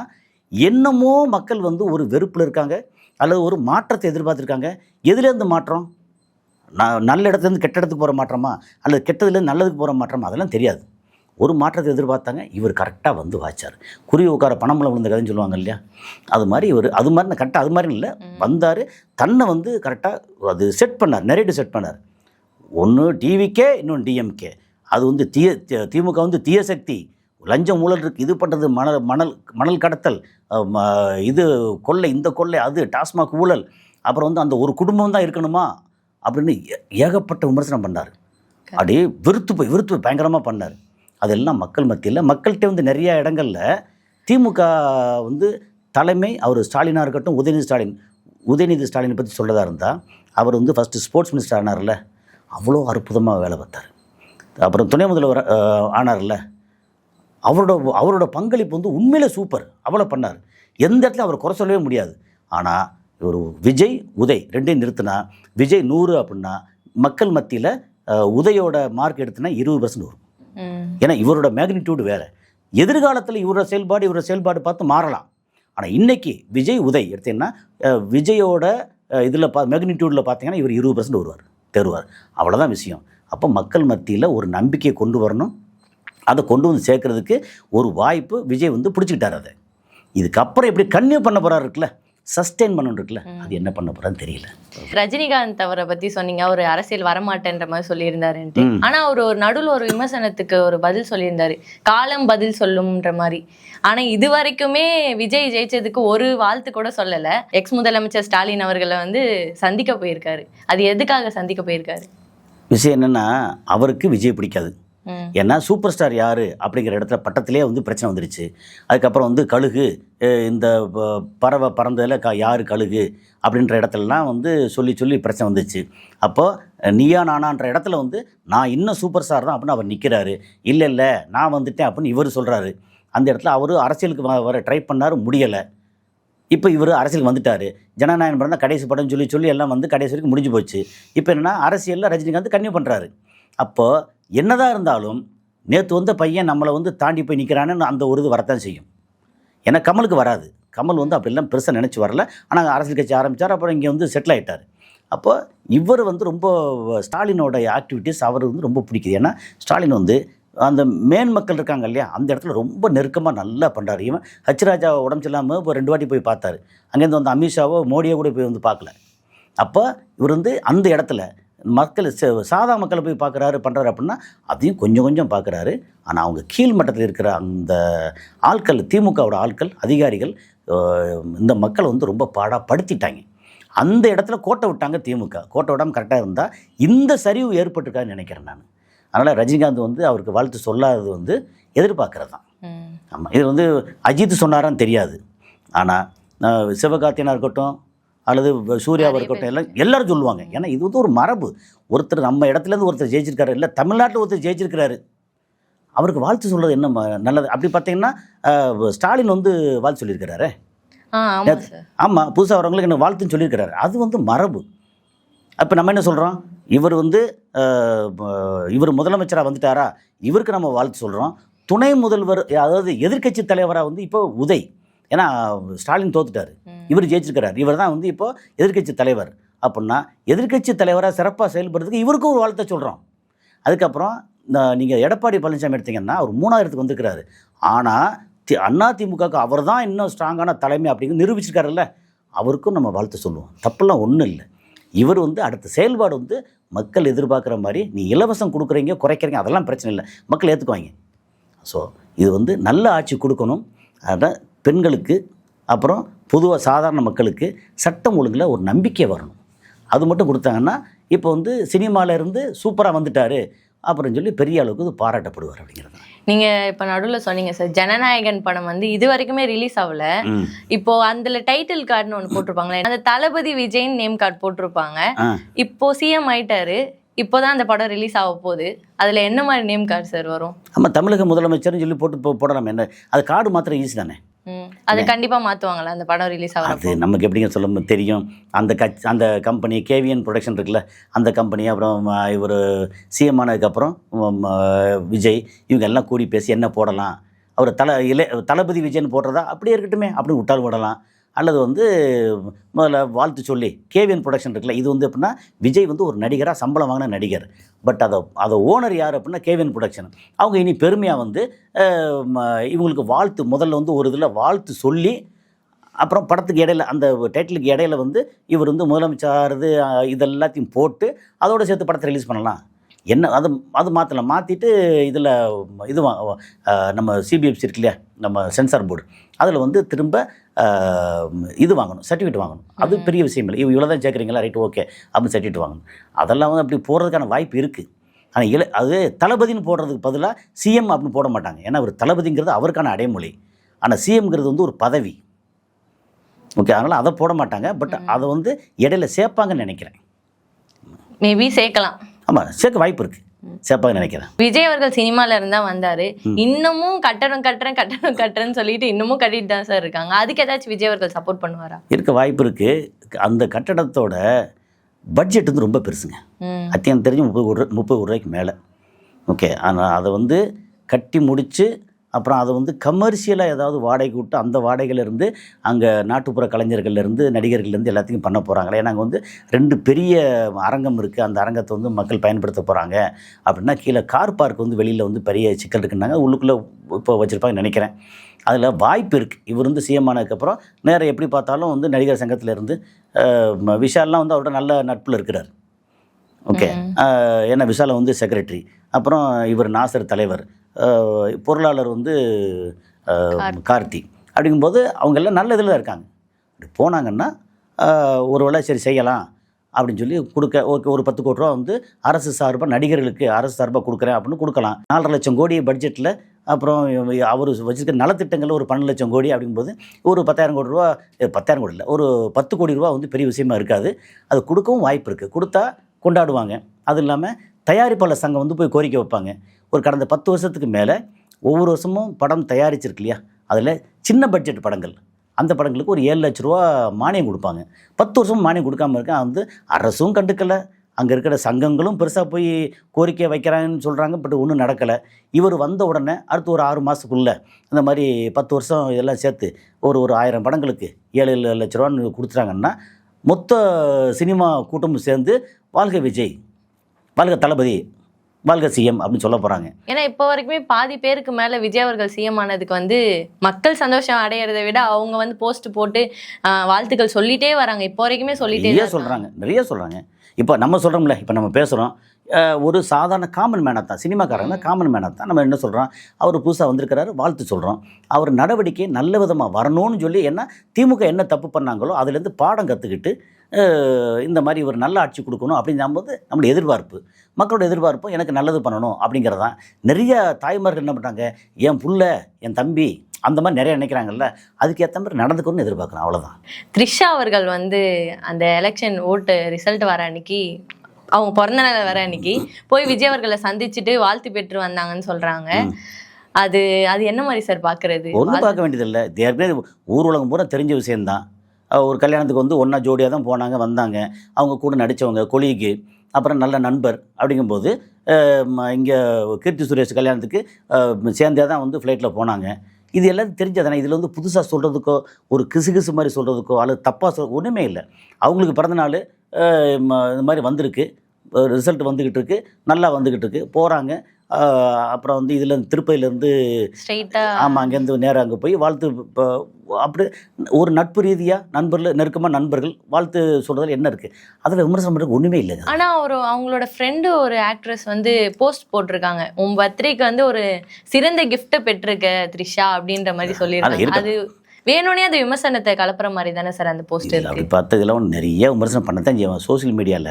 என்னமோ மக்கள் வந்து ஒரு வெறுப்பில் இருக்காங்க, அல்லது ஒரு மாற்றத்தை எதிர்பார்த்துருக்காங்க. எதுலேருந்து மாற்றம்? நல்ல இடத்துலேருந்து கெட்ட இடத்துக்கு போகிற மாற்றமா அல்லது கெட்டதுலேருந்து நல்லதுக்கு போகிற மாற்றமா அதெல்லாம் தெரியாது. ஒரு மாற்றத்தை எதிர்பார்த்தாங்க, இவர் கரெக்டாக வந்து வாய்ச்சார். குருவி உட்கார பணம்பளம் விழுந்த கதைன்னு சொல்லுவாங்க இல்லையா, அது மாதிரி இவர் அது மாதிரி கரெக்டாக அது மாதிரி இல்லை, வந்தார் தன்னை வந்து கரெக்டாக அது செட் பண்ணார், நெரேட்டிவ் செட் பண்ணார். ஒன்று டிவிக்கே, இன்னொன்று டிஎம்கே. அது வந்து திமுக வந்து தீய சக்தி, லஞ்சம் ஊழல் இருக்குது, இது பண்ணுறது மணல் கடத்தல், இது கொள்ளை, இந்த கொள்ளை, அது டாஸ்மாக் ஊழல், அப்புறம் வந்து அந்த ஒரு குடும்பம் தான் இருக்கணுமா அப்படின்னு ஏகப்பட்ட விமர்சனம் பண்ணார். அப்படியே விருத்து பயங்கரமாக பண்ணார். அதெல்லாம் மக்கள் மத்தியில் மக்கள்கிட்ட வந்து நிறைய இடங்களில் திமுக வந்து தலைமை அவர் ஸ்டாலினாக இருக்கட்டும், உதயநிதி ஸ்டாலினை பற்றி சொல்கிறதா இருந்தால், அவர் வந்து ஃபஸ்ட்டு ஸ்போர்ட்ஸ் மினிஸ்டர் ஆனார்ல, அவ்வளோ அற்புதமாக வேலை பார்த்தார். அப்புறம் துணை முதல்வர் ஆனார்ல, அவரோட பங்களிப்பு வந்து உண்மையிலே சூப்பர், அவ்வளோ பண்ணார். எந்த இடத்துல அவர் குறை சொல்லவே முடியாது. ஆனால் ஒரு விஜய் உதய் ரெண்டையும் நிறுத்தினா, விஜய் 100 அப்படின்னா மக்கள் மத்தியில் உதயோட மார்க் எடுத்துனா 20% வரும். ஏன்னா இவரோட மேக்னிடியூடு வேறு. எதிர்காலத்தில் இவரோட செயல்பாடு பார்த்து மாறலாம். ஆனால் இன்றைக்கி விஜய் உதய் எடுத்தீங்கன்னா விஜயோட இதில் மேக்னிடியூடில் பார்த்தீங்கன்னா இவர் 20% தருவார். அவ்வளோதான் விஷயம். அப்போ மக்கள் மத்தியில் ஒரு நம்பிக்கையை கொண்டு வரணும். அதை கொண்டு வந்து சேர்க்கறதுக்கு ஒரு வாய்ப்பு விஜய் வந்து பிடிச்சிக்கிட்டார். அதை இதுக்கப்புறம் எப்படி கன்னியூ பண்ண போகிறாரு இருக்குல்ல, சஸ்டெயின் பண்ணணும் இருக்குல்ல, அது என்ன பண்ண போகிறான்னு தெரியல. ரஜினிகாந்த் அவரை பற்றி சொன்னீங்க, அவர் அரசியல் வரமாட்டேன்ற மாதிரி சொல்லியிருந்தாருன்ட்டு. ஆனால் அவர் ஒரு நடுவில் ஒரு விமர்சனத்துக்கு ஒரு பதில் சொல்லியிருந்தாரு, காலம் பதில் சொல்லும்ன்ற மாதிரி. ஆனால் இது வரைக்குமே விஜய் ஜெயிச்சதுக்கு ஒரு வாழ்த்து கூட சொல்லலை. எக்ஸ் முதலமைச்சர் ஸ்டாலின் அவர்களை வந்து சந்திக்க போயிருக்காரு. அது எதுக்காக சந்திக்க போயிருக்காரு? விஷயம் என்னென்னா, அவருக்கு விஜய் பிடிக்காது. ஏன்னா சூப்பர் ஸ்டார் யார் அப்படிங்கிற இடத்துல பட்டத்திலே வந்து பிரச்சனை வந்துடுச்சு. அதுக்கப்புறம் வந்து கழுகு, இந்த பறவை பறந்ததில் யார் கழுகு அப்படின்ற இடத்துலலாம் வந்து சொல்லி பிரச்சனை வந்துச்சு. அப்போது நீயா நானான்ற இடத்துல வந்து நான் இன்னும் சூப்பர் ஸ்டார் தான் அப்படின்னு அவர் நிற்கிறாரு. இல்லை நான் வந்துட்டேன் அப்படின்னு இவர் சொல்கிறாரு. அந்த இடத்துல அவர் அரசியலுக்கு வர ட்ரை பண்ணார், முடியலை. இப்போ இவர் அரசியலுக்கு வந்துட்டார். ஜனநாயகம் படம் தான் கடைசி படம்னு சொல்லி எல்லாம் வந்து கடைசி வரைக்கும் முடிஞ்சு போச்சு. இப்போ என்னென்னா அரசியலில் ரஜினிகாந்த் கன்னியூ பண்ணுறாரு. அப்போது என்னதான் இருந்தாலும் நேற்று வந்த பையன் நம்மளை வந்து தாண்டி போய் நிற்கிறான்னு அந்த ஒரு இது வரத்தான் செய்யும். ஏன்னா கமலுக்கு வராது. கமல் வந்து அப்படிலாம் பெருசாக நினச்சி வரல. ஆனால் அரசியல் கட்சி ஆரம்பித்தார், அப்புறம் இங்கே வந்து செட்டில் ஆகிட்டார். அப்போ இவர் வந்து ரொம்ப ஸ்டாலினோட ஆக்டிவிட்டீஸ் அவர் வந்து ரொம்ப பிடிக்குது. ஏன்னா ஸ்டாலின் வந்து அந்த மேன் மக்கள் இருக்காங்க இல்லையா, அந்த இடத்துல ரொம்ப நெருக்கமாக நல்லா பண்ணுறாரு. இவன் ஹச்ராஜா உடம்பு இல்லாமல் இப்போ 2 வாட்டி போய் பார்த்தாரு. அங்கேருந்து வந்து அமித்ஷாவோ மோடியோ கூட போய் வந்து பார்க்கல. அப்போ இவர் வந்து அந்த இடத்துல மக்கள் சாதா மக்களை போய் பார்க்குறாரு பண்ணுறாரு அப்படின்னா அதையும் கொஞ்சம் பார்க்குறாரு. ஆனால் அவங்க கீழ் மட்டத்தில் இருக்கிற அந்த ஆட்கள், திமுகவோட ஆட்கள், அதிகாரிகள் இந்த மக்களை வந்து ரொம்ப பாடாப்படுத்திட்டாங்க. அந்த இடத்துல கோட்டை விட்டாங்க. திமுக கோட்டை விடாமல் கரெக்டாக இருந்தால் இந்த சரிவு ஏற்பட்டிருக்கான்னு நினைக்கிறேன் நான். அதனால் ரஜினிகாந்த் வந்து அவருக்கு வாழ்த்து சொல்லாதது வந்து எதிர்பார்க்கறது தான். ஆமாம், இது வந்து அஜித் சொன்னாரான்னு தெரியாது. ஆனால் சிவகார்த்தியனாக இருக்கட்டும் அல்லது சூர்யாவாக இருக்கட்டும் எல்லாரும் சொல்லுவாங்க. ஏன்னா இது வந்து ஒரு மரபு. ஒருத்தர் நம்ம இடத்துலேருந்து ஒருத்தர் ஜெயிச்சிருக்காரு, இல்லை தமிழ்நாட்டில் ஒருத்தர் ஜெயிச்சிருக்கிறாரு, அவருக்கு வாழ்த்து சொல்கிறது என்ன நல்லது. அப்படி பார்த்தீங்கன்னா ஸ்டாலின் வந்து வாழ்த்து சொல்லியிருக்கிறாரு. ஆமாம், புதுசாக வரவங்களுக்கு என்ன வாழ்த்துன்னு சொல்லியிருக்கிறாரு. அது வந்து மரபு. அப்போ நம்ம என்ன சொல்கிறோம், இவர் வந்து இவர் முதலமைச்சராக வந்துட்டாரா, இவருக்கு நம்ம வாழ்த்து சொல்கிறோம். துணை முதல்வர், அதாவது எதிர்க்கட்சி தலைவராக வந்து இப்போ உதய், ஏன்னா ஸ்டாலின் தோத்துட்டார், இவர் ஜெயிச்சிருக்கிறார், இவர் தான் வந்து இப்போது எதிர்க்கட்சி தலைவர். அப்படின்னா எதிர்க்கட்சி தலைவராக சிறப்பாக செயல்படுறதுக்கு இவருக்கும் ஒரு வாழ்த்தை சொல்கிறோம். அதுக்கப்புறம் நீங்கள் எடப்பாடி பழனிசாமி எடுத்திங்கன்னா அவர் 3ஆயிரத்துக்கு வந்துருக்கிறாரு. ஆனால் அதிமுகவுக்கு அவர் தான் இன்னும் ஸ்ட்ராங்கான தலைமை அப்படிங்கிறது நிரூபிச்சிருக்காருல்ல, அவருக்கும் நம்ம வாழ்த்து சொல்லுவோம். தப்பெல்லாம் ஒன்றும் இல்லை. இவர் வந்து அடுத்த செயல்பாடு வந்து மக்கள் எதிர்பார்க்குற மாதிரி, நீ இலவசம் கொடுக்குறீங்க குறைக்கிறீங்க அதெல்லாம் பிரச்சனை இல்லை, மக்கள் ஏற்றுக்குவாங்க. ஸோ இது வந்து நல்ல ஆட்சி கொடுக்கணும். அதான் பெண்களுக்கு, அப்புறம் பொதுவாக சாதாரண மக்களுக்கு சட்டம் ஒழுங்கில் ஒரு நம்பிக்கை வரணும். அது மட்டும் கொடுத்தாங்கன்னா இப்போ வந்து சினிமாவிலேருந்து சூப்பராக வந்துட்டார் அப்புறம் சொல்லி பெரிய அளவுக்கு இது பாராட்டப்படுவார் அப்படிங்கிறது. நீங்கள் இப்போ நடுவில் சொன்னீங்க சார், ஜனநாயகன் படம் வந்து இது வரைக்குமே ரிலீஸ் ஆகல. இப்போ அதில் டைட்டில் கார்டுன்னு ஒன்று போட்டிருப்பாங்களே, அந்த தளபதி விஜய்ன்னு நேம் கார்டு போட்டிருப்பாங்க. இப்போ சிஎம் ஆயிட்டாரு, இப்போதான் அந்த படம் ரிலீஸ் ஆக போகுது. அதில் என்ன மாதிரி நேம் கார்டு சார் வரும்? ஆமாம், தமிழக முதலமைச்சர்னு சொல்லி போடலாம். என்ன அது கார்டு மாத்திரம் ஈஸி தானே. அது கண்டிப்பாக மாற்றுவாங்களா அந்த படம் ரிலீஸ் ஆகும்? அது நமக்கு எப்படிங்க சொல்ல தெரியும். அந்த கம்பெனி கேவிஎன் ப்ரொடக்ஷன் இருக்குல்ல, அந்த கம்பெனி, அப்புறம் இவர் சிஎம் ஆனதுக்கப்புறம் விஜய், இவங்க எல்லாம் கூடி பேசி என்ன போடலாம், அவர் தளபதி விஜய்னு போடுறதா அப்படியே இருக்கட்டுமே, அப்படி விட்டால் விடலாம். அல்லது வந்து முதல்ல வாழ்த்து சொல்லி கேவிஎன் ப்ரொடக்ஷன் இருக்குல்ல, இது வந்து எப்படின்னா விஜய் வந்து ஒரு நடிகராக சம்பளம் வாங்கின நடிகர். பட் அதை ஓனர் யார் அப்படின்னா கேவிஎன் ப்ரொடக்ஷன். அவங்க இனி பெருமையாக வந்து இவங்களுக்கு வாழ்த்து முதல்ல வந்து ஒரு இதில் வாழ்த்து சொல்லி, அப்புறம் படத்துக்கு இடையில அந்த டைட்டிலுக்கு இடையில வந்து இவர் வந்து முதலமைச்சர் இது எல்லாத்தையும் போட்டு அதோடு சேர்த்து படத்தை ரிலீஸ் பண்ணலாம். என்ன அது மாற்றலாம். மாற்றிட்டு இதில் இது நம்ம சிபிஎஃப்சி இருக்கு இல்லையா, நம்ம சென்சார் போர்டு, அதில் வந்து திரும்ப இது வாங்கணும், சர்டிஃபிகேட் வாங்கணும். அது பெரிய விஷயம் இல்லை. இவ்வளோ தான் சேர்க்குறீங்களா, ரைட் ஓகே அப்படின்னு சர்டிஃபிகேட் வாங்கணும். அதெல்லாம் வந்து அப்படி போகிறதுக்கான வாய்ப்பு இருக்குது. ஆனால் அது தளபதின்னு போடுறதுக்கு பதிலாக சிஎம் அப்படின்னு போட மாட்டாங்க. ஏன்னா அவர் தளபதிங்கிறது அவருக்கான அடைமொழி. ஆனால் சிஎம்ங்கிறது வந்து ஒரு பதவி. ஓகே, அதனால் அதை போட மாட்டாங்க. பட் அதை வந்து இடையில சேர்ப்பாங்கன்னு நினைக்கிறேன். மேபி சேர்க்கலாம். ஆமாம், சேர்க்க வாய்ப்பு இருக்குது, சேர்ப்பாங்கன்னு நினைக்கிறேன். விஜய் அவர்கள் சினிமால இருந்தா வந்தாரு, இன்னமும் கட்டணம் சொல்லிட்டு இன்னமும் கட்டிட்டு தான் சார் இருக்காங்க. அதுக்கு ஏதாச்சும் விஜய் அவர்கள் சப்போர்ட் பண்ணுவாரா? இருக்க வாய்ப்பு இருக்கு. அந்த கட்டடத்தோட பட்ஜெட் வந்து ரொம்ப பெருசுங்க. அத்தியம் தெரிஞ்சு 30 கோடி ரூபாய்க்கு மேலே. ஓகே, ஆனால் அதை வந்து கட்டி முடித்து அப்புறம் அதை வந்து கமர்ஷியலாக ஏதாவது வாடகைக்கு விட்டு அந்த வாடகையிலேருந்து அங்கே நாட்டுப்புற கலைஞர்கள்லேருந்து நடிகர்கள்லேருந்து எல்லாத்தையும் பண்ண போகிறாங்களே. ஏன்னா அங்கே வந்து 2 பெரிய அரங்கம் இருக்குது. அந்த அரங்கத்தை வந்து மக்கள் பயன்படுத்த போகிறாங்க அப்படின்னா கீழே கார் பார்க் வந்து வெளியில் வந்து பெரிய சிக்கல் இருக்குன்னாங்க. உள்ளுக்குள்ளே இப்போ வச்சுருப்பாங்கன்னு நினைக்கிறேன். அதில் வாய்ப்பு இருக்குது. இவர் வந்து சிஎம் ஆனதுக்கப்புறம் நேரம் எப்படி பார்த்தாலும் வந்து நடிகர் சங்கத்திலேருந்து விஷால்லாம் வந்து அவரோட நல்ல நட்பில் இருக்கிறார். ஓகே, ஏன்னா விஷாலை வந்து செக்ரட்டரி, அப்புறம் இவர் நாசர் தலைவர், பொருளாளர் வந்து கார்த்தி. அப்படிங்கும்போது அவங்க எல்லாம் நல்ல இதில் தான் இருக்காங்க. அப்படி போனாங்கன்னா ஒரு வேளை சரி செய்யலாம் அப்படின்னு சொல்லி ஓகே, ஒரு 10 கோடி ரூபா வந்து அரசு சார்பாக நடிகர்களுக்கு அரசு சார்பாக கொடுக்குறேன் அப்படின்னு கொடுக்கலாம். 4.5 லட்சம் கோடி பட்ஜெட்டில். அப்புறம் அவர் வச்சுருக்க நலத்திட்டங்கள் ஒரு 12 லட்சம் கோடி. அப்படிங்கும்போது ஒரு 10,000 கோடி ரூபா, 10,000 கோடி இல்லை, ஒரு 10 கோடி ரூபா வந்து பெரிய விஷயமா இருக்காது. அது கொடுக்கவும் வாய்ப்பு இருக்குது. கொடுத்தா கொண்டாடுவாங்க. அது இல்லாமல் தயாரிப்பாளர் சங்கம் வந்து போய் கோரிக்கை வைப்பாங்க. ஒரு கடந்த 10 வருஷத்துக்கு மேலே ஒவ்வொரு வருஷமும் படம் தயாரிச்சிருக்கு இல்லையா, அதில் சின்ன பட்ஜெட் படங்கள், அந்த படங்களுக்கு ஒரு 7 லட்ச ரூபா மானியம் கொடுப்பாங்க. 10 வருஷமும் மானியம் கொடுக்காமல் இருக்கேன். வந்து அரசும் கண்டுக்கலை, அங்கே இருக்கிற சங்கங்களும் பெருசாக போய் கோரிக்கை வைக்கிறாங்கன்னு சொல்கிறாங்க. பட் ஒன்றும் நடக்கலை. இவர் வந்த உடனே அடுத்து ஒரு 6 மாதத்துக்குள்ளே இந்த மாதிரி 10 வருஷம் இதெல்லாம் சேர்த்து ஒரு 1000 படங்களுக்கு 7 லட்ச ரூபான்னு கொடுத்துட்டாங்கன்னா மொத்த சினிமா கூட்டமும் சேர்ந்து வாழ்க விஜய், வாழ்க தளபதி, வாழ்க சிஎம் அப்படின்னு சொல்ல போகிறாங்க. ஏன்னா இப்போ வரைக்குமே பாதி பேருக்கு மேலே விஜய் அவர்கள் சிஎம் ஆனதுக்கு வந்து மக்கள் சந்தோஷம் அடையிறதை விட அவங்க வந்து போஸ்ட் போட்டு வாழ்த்துக்கள் சொல்லிட்டே வராங்க. இப்போ வரைக்குமே சொல்லிட்டே சொல்கிறாங்க, நிறைய சொல்கிறாங்க. இப்போ நம்ம சொல்கிறோம்ல, இப்போ நம்ம பேசுகிறோம், ஒரு சாதாரண காமன் மேனாக தான், சினிமாக்காரங்க காமன் மேனாக தான் நம்ம என்ன சொல்கிறோம், அவர் புதுசாக வந்திருக்கிறாரு வாழ்த்து சொல்கிறோம். அவர் நடவடிக்கை நல்ல விதமாக வரணும்னு சொல்லி, ஏன்னா திமுக என்ன தப்பு பண்ணாங்களோ அதுலேருந்து பாடம் கற்றுக்கிட்டு இந்த மாதிரி ஒரு நல்ல ஆட்சி கொடுக்கணும் அப்படிங்கும்போது நம்மளோட எதிர்பார்ப்பு, மக்களோட எதிர்பார்ப்பும் எனக்கு நல்லது பண்ணணும் அப்படிங்கிறதான். நிறைய தாய்மார்கள் என்ன பண்ணுறாங்க, என் புள்ள, என் தம்பி, அந்த மாதிரி நிறைய நினைக்கிறாங்கல்ல, அதுக்கேற்ற மாதிரி நடந்துக்கணும்னு எதிர்பார்க்கணும், அவ்வளோதான். த்ரிஷா அவர்கள் வந்து அந்த எலெக்ஷன் ஓட்டு ரிசல்ட் வர அன்னைக்கு, அவங்க பிறந்த நாள் வர அன்னைக்கு போய் விஜய் அவர்களை சந்திச்சுட்டு வாழ்த்து பெற்று வந்தாங்கன்னு சொல்கிறாங்க. அது என்ன மாதிரி சார் பார்க்குறது? ஒன்றும் பார்க்க வேண்டியதில்லை. ஏற்கனவே ஊர் உலகம் பூரா தெரிஞ்ச விஷயந்தான். ஒரு கல்யாணத்துக்கு வந்து ஒன்றா ஜோடியாக தான் போனாங்க, வந்தாங்க. அவங்க கூட நடித்தவங்க கொலீகு, அப்புறம் நல்ல நண்பர். அப்படிங்கும்போது இங்கே கீர்த்தி சுரேஷ் கல்யாணத்துக்கு சேர்ந்தே தான் வந்து ஃப்ளைட்டில் போனாங்க. இது எல்லாத்தையும் தெரிஞ்சதானே. இதில் வந்து புதுசாக சொல்கிறதுக்கோ ஒரு கிசு மாதிரி சொல்கிறதுக்கோ அல்லது தப்பாக ஒன்றுமே இல்லை. அவங்களுக்கு பிறந்தநாள் இந்த மாதிரி வந்திருக்கு, ரிசல்ட் வந்துக்கிட்டு இருக்குது, நல்லா வந்துக்கிட்டு இருக்குது, போகிறாங்க. அப்புறம் வந்து இதில் திருப்பதியிலேருந்து ஆமாம் அங்கேருந்து நேராக அங்கே போய் வாழ்த்து. அப்படி ஒரு நட்பு ரீதியாக நெருக்கமாக நண்பர்கள் வாழ்த்து சொல்கிறதுல என்ன இருக்குது? அதில் விமர்சனம் பண்ணுறது ஒன்றுமே இல்லை. ஆனால் அவங்களோட ஃப்ரெண்டு ஒரு ஆக்ட்ரஸ் வந்து போஸ்ட் போட்டிருக்காங்க, உன் பர்த்டேக்கு வந்து ஒரு சிறந்த கிஃப்ட்டை பெற்றிருக்க த்ரிஷா அப்படின்ற மாதிரி சொல்லியிருக்காங்க. அது வேணும்னே அது விமர்சனத்தை கலப்புற மாதிரி தானே சார் அந்த போஸ்ட் இருக்கு. அப்படி பார்த்ததுலாம் நிறைய விமர்சனம் பண்ணத்தான் செய்வாங்க. சோசியல் மீடியாவில்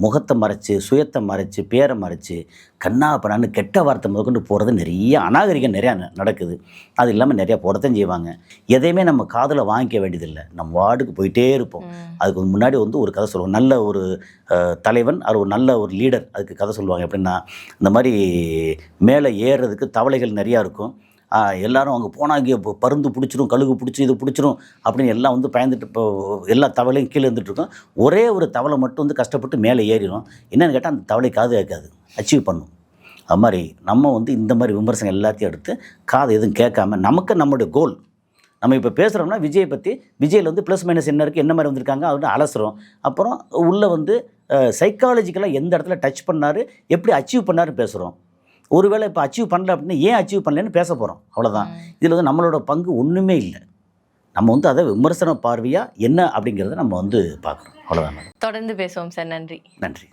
முகத்தை மறைச்சு, சுயத்தை மறைச்சு, பேரை மறைச்சு, கண்ணா பண்ணான்னு கெட்ட வார்த்தை முதற்கொண்டு போகிறது நிறைய அநாகரிகம் நிறையா நடக்குது. அது இல்லாமல் நிறையா போடத்தான் செய்வாங்க. எதையுமே நம்ம காதில் வாங்கிக்க வேண்டியதில்லை, நம்ம வார்டுக்கு போயிட்டே இருப்போம். அதுக்கு முன்னாடி வந்து ஒரு கதை சொல்லுவோம். நல்ல ஒரு தலைவன், அது ஒரு நல்ல ஒரு லீடர், அதுக்கு கதை சொல்லுவாங்க. எப்படின்னா, இந்த மாதிரி மேலே ஏறுறதுக்கு தவளைகள் நிறையா இருக்கும். எல்லோரும் அங்கே போனால் இங்கே பருந்து பிடிச்சிரும், கழுகு பிடிச்சி, இது பிடிச்சிரும் அப்படின்னு எல்லாம் வந்து பயந்துட்டு இப்போ எல்லா தவளையும் கீழே இருந்துகிட்ருக்கோம். ஒரே ஒரு தவளை மட்டும் வந்து கஷ்டப்பட்டு மேலே ஏறிடும். என்னென்னு கேட்டால் அந்த தவளை காது கேட்காது, அச்சீவ் பண்ணும். அது மாதிரி நம்ம வந்து இந்த மாதிரி விமர்சனம் எல்லாத்தையும் எடுத்து காது எதுவும் கேட்காம நமக்கு நம்மளுடைய கோல், நம்ம இப்போ பேசுகிறோம்னா விஜயை பற்றி, விஜயில் வந்து ப்ளஸ் மைனஸ் என்ன இருக்குது, என்ன மாதிரி வந்திருக்காங்க அப்படின்னு அலசுகிறோம். அப்புறம் உள்ளே வந்து சைக்காலஜிக்கலாக எந்த இடத்துல டச் பண்ணார், எப்படி அச்சீவ் பண்ணாருன்னு பேசுகிறோம். ஒருவேளை இப்போ அச்சீவ் பண்ணல அப்படின்னா ஏன் அச்சீவ் பண்ணலன்னு பேச போகிறோம், அவ்வளோதான். இதில் வந்து நம்மளோட பங்கு ஒன்றுமே இல்லை. நம்ம வந்து அதை விமர்சன பார்வையாக என்ன அப்படிங்கிறத நம்ம வந்து பார்க்குறோம், அவ்வளோதான். தொடர்ந்து பேசுவோம் சார். நன்றி. நன்றி.